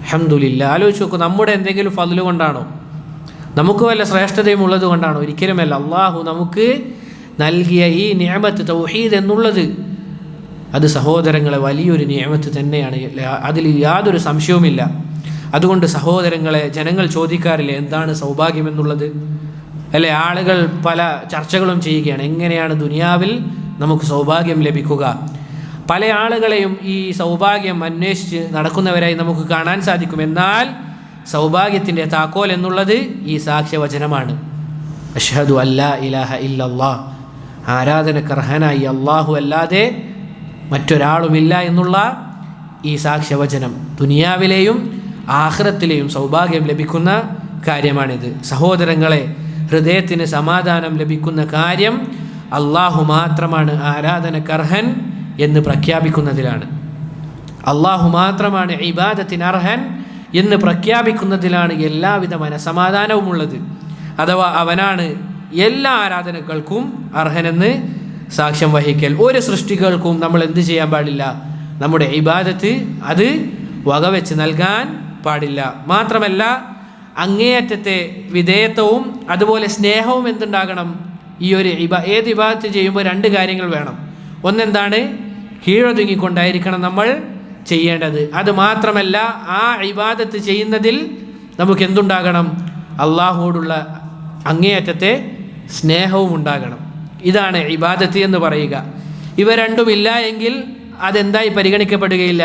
അൽഹംദുലില്ലാഹ്. ആലോചിച്ച് നോക്കൂ, നമ്മുടെ എന്തെങ്കിലും ഫദ്ല് കൊണ്ടാണോ? നമുക്ക് വല്ല ശ്രേഷ്ഠതയും ഉള്ളത് കൊണ്ടാണോ? ഒരിക്കലുമല്ല. അള്ളാഹു നമുക്ക് നൽകിയ ഈ നിഅമത്ത് തൗഹീദ് എന്നുള്ളത്, അത് സഹോദരങ്ങളെ വലിയൊരു നിഅമത്ത് തന്നെയാണ്, അതിൽ യാതൊരു സംശയവുമില്ല. അതുകൊണ്ട് സഹോദരങ്ങളെ, ജനങ്ങൾ ചോദിക്കാറില്ലേ എന്താണ് സൗഭാഗ്യം എന്നുള്ളത്? അല്ലെ, ആളുകൾ പല ചർച്ചകളും ചെയ്യുകയാണ്, എങ്ങനെയാണ് ദുനിയാവിൽ നമുക്ക് സൗഭാഗ്യം ലഭിക്കുക? പല ആളുകളെയും ഈ സൗഭാഗ്യം അന്വേഷിച്ച് നടക്കുന്നവരായി നമുക്ക് കാണാൻ സാധിക്കും. എന്നാൽ സൗഭാഗ്യത്തിൻ്റെ താക്കോൽ എന്നുള്ളത് ഈ സാക്ഷ്യവചനമാണ്. അഷ്ഹദു അല്ലാ ഇലാഹ ഇല്ലല്ലാഹ്, ആരാധനക്കർഹനായി അല്ലാഹു അല്ലാതെ മറ്റൊരാളുമില്ല എന്നുള്ള ഈ സാക്ഷ്യവചനം ദുനിയാവിലെയും ആഖിറത്തിലെയും സൗഭാഗ്യം ലഭിക്കുന്ന കാര്യമാണിത്. സഹോദരങ്ങളെ, ഹൃദയത്തിന് സമാധാനം ലഭിക്കുന്ന കാര്യം അള്ളാഹു മാത്രമാണ് ആരാധനക്കർഹൻ എന്ന് പ്രഖ്യാപിക്കുന്നതിലാണ്. അള്ളാഹു മാത്രമാണ് ഇബാദത്തിന് അർഹൻ എന്ന് പ്രഖ്യാപിക്കുന്നതിലാണ് എല്ലാവിധ മനസമാധാനവുമുള്ളത്. അഥവാ അവനാണ് എല്ലാ ആരാധനകൾക്കും അർഹനെന്ന് സാക്ഷ്യം വഹിക്കൽ. ഒരു സൃഷ്ടികൾക്കും നമ്മൾ എന്ത് ചെയ്യാൻ പാടില്ല? നമ്മുടെ ഇബാദത്ത് അത് വകവെച്ച് നൽകാൻ പാടില്ല. മാത്രമല്ല അങ്ങേയറ്റത്തെ വിധേയത്വവും അതുപോലെ സ്നേഹവും എന്തുണ്ടാകണം? ഈ ഒരു ഏത് ഇബാദത്ത് ചെയ്യുമ്പോൾ രണ്ട് കാര്യങ്ങൾ വേണം. ഒന്നെന്താണ്? കീഴൊതുങ്ങിക്കൊണ്ടായിരിക്കണം നമ്മൾ ചെയ്യേണ്ടത്. അത് മാത്രമല്ല ആ ഇബാദത്ത് ചെയ്യുന്നതിൽ നമുക്ക് എന്തുണ്ടാകണം? അള്ളാഹുവോടുള്ള അങ്ങേയറ്റത്തെ സ്നേഹവും ഉണ്ടാകണം. ഇതാണ് ഇബാദത്ത് എന്ന് പറയുക. ഇവ രണ്ടുമില്ല എങ്കിൽ അതെന്തായി പരിഗണിക്കപ്പെടുകയില്ല?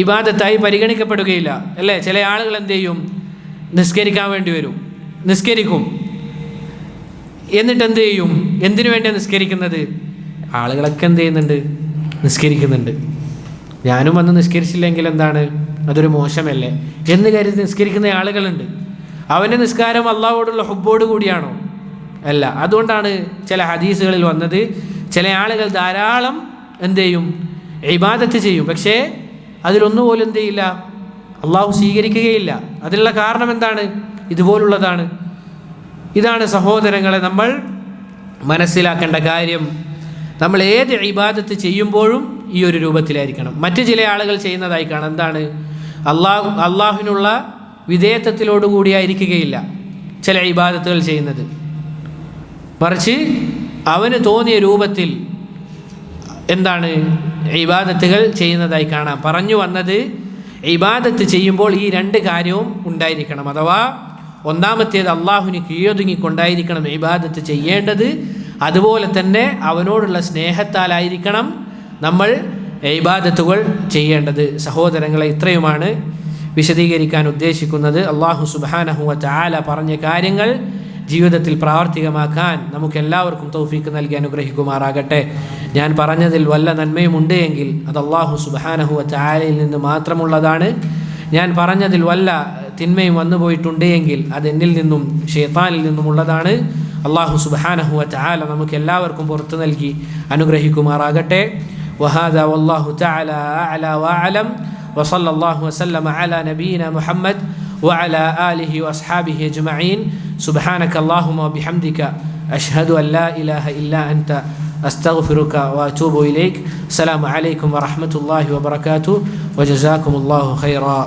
ഇബാദത്തായി പരിഗണിക്കപ്പെടുകയില്ല, അല്ലേ? ചില ആളുകൾ എന്ത് ചെയ്യും? നിസ്കരിക്കാൻ വേണ്ടി വരും, നിസ്കരിക്കും, എന്നിട്ട് എന്ത് ചെയ്യും? എന്തിനു വേണ്ടിയാണ് നിസ്കരിക്കുന്നത്? ആളുകളൊക്കെ എന്ത് ചെയ്യുന്നുണ്ട്? നിസ്കരിക്കുന്നുണ്ട്. ഞാനും വന്ന് നിസ്കരിച്ചില്ലെങ്കിൽ എന്താണ്? അതൊരു മോശമല്ലേ എന്ന് കരുതി നിസ്കരിക്കുന്ന ആളുകളുണ്ട്. അവൻ്റെ നിസ്കാരം അള്ളാഹുവോടുള്ള ഹുബ്ബോട് കൂടിയാണോ? അല്ല. അതുകൊണ്ടാണ് ചില ഹദീസുകളിൽ വന്നത്, ചില ആളുകൾ ധാരാളം എന്ത് ചെയ്യും? ഇബാദത്ത് ചെയ്യും, പക്ഷേ അതിലൊന്നുപോലും എന്ത് ചെയ്യില്ല? അള്ളാഹു സ്വീകരിക്കുകയില്ല. അതിനുള്ള കാരണം എന്താണ്? ഇതുപോലുള്ളതാണ്. ഇതാണ് സഹോദരങ്ങളെ നമ്മൾ മനസ്സിലാക്കേണ്ട കാര്യം. നമ്മൾ ഏത് ഇബാദത്ത് ചെയ്യുമ്പോഴും ഈ ഒരു രൂപത്തിലായിരിക്കണം. മറ്റു ചില ആളുകൾ ചെയ്യുന്നതായി കാണാം. എന്താണ്? അള്ളാഹുവിനുള്ള വിധേയത്വത്തിലോടുകൂടിയായിരിക്കുകയില്ല ചില ഇബാദത്തുകൾ ചെയ്യുന്നത്. മറിച്ച് അവന് തോന്നിയ രൂപത്തിൽ എന്താണ് ഇബാദത്തുകൾ ചെയ്യുന്നതായി കാണാം. പറഞ്ഞു വന്നത്, ഇബാദത്ത് ചെയ്യുമ്പോൾ ഈ രണ്ട് കാര്യവും ഉണ്ടായിരിക്കണം. അഥവാ ഒന്നാമത്തേത് അള്ളാഹുവിന് കീഴൊതുങ്ങിക്കൊണ്ടായിരിക്കണം ഇബാദത്ത് ചെയ്യേണ്ടത്. അതുപോലെ തന്നെ അവനോടുള്ള സ്നേഹത്താലായിരിക്കണം നമ്മൾ ഇബാദത്തുകൾ ചെയ്യേണ്ടത്. സഹോദരങ്ങളെ, ഇത്രയുമാണ് വിശദീകരിക്കാൻ ഉദ്ദേശിക്കുന്നത്. അള്ളാഹു സുബ്ഹാനഹു വ തആല പറഞ്ഞ കാര്യങ്ങൾ ജീവിതത്തിൽ പ്രാവർത്തികമാക്കാൻ നമുക്കെല്ലാവർക്കും തൗഫീക്ക് നൽകി അനുഗ്രഹിക്കുമാറാകട്ടെ. ഞാൻ പറഞ്ഞതിൽ വല്ല നന്മയുമുണ്ട് എങ്കിൽ അത് അള്ളാഹു സുബ്ഹാനഹു വ തആലയിൽ നിന്ന് മാത്രമുള്ളതാണ്. ഞാൻ പറഞ്ഞതിൽ വല്ല തിന്മയും വന്നുപോയിട്ടുണ്ട് എങ്കിൽ അത് എന്നിൽ നിന്നും ശൈത്താനിൽ നിന്നുമുള്ളതാണ്. അള്ളാഹു സുബ്ഹാനഹു വ തആല നമുക്കെല്ലാവർക്കും പുറത്തു നൽകി അനുഗ്രഹിക്കുമാറാകട്ടെ. വഹാദാ വല്ലാഹു തആല അഅല വഅലം വസല്ലല്ലാഹു വസല്ലമ അലാ നബിയിന മുഹമ്മദ് وعلى آله وأصحابه أجمعين. سبحانك اللهم وبحمدك أشهد أن لا إله إلا أنت أستغفرك وأتوب إليك. السلام عليكم ورحمة الله وبركاته وجزاكم الله خيرا.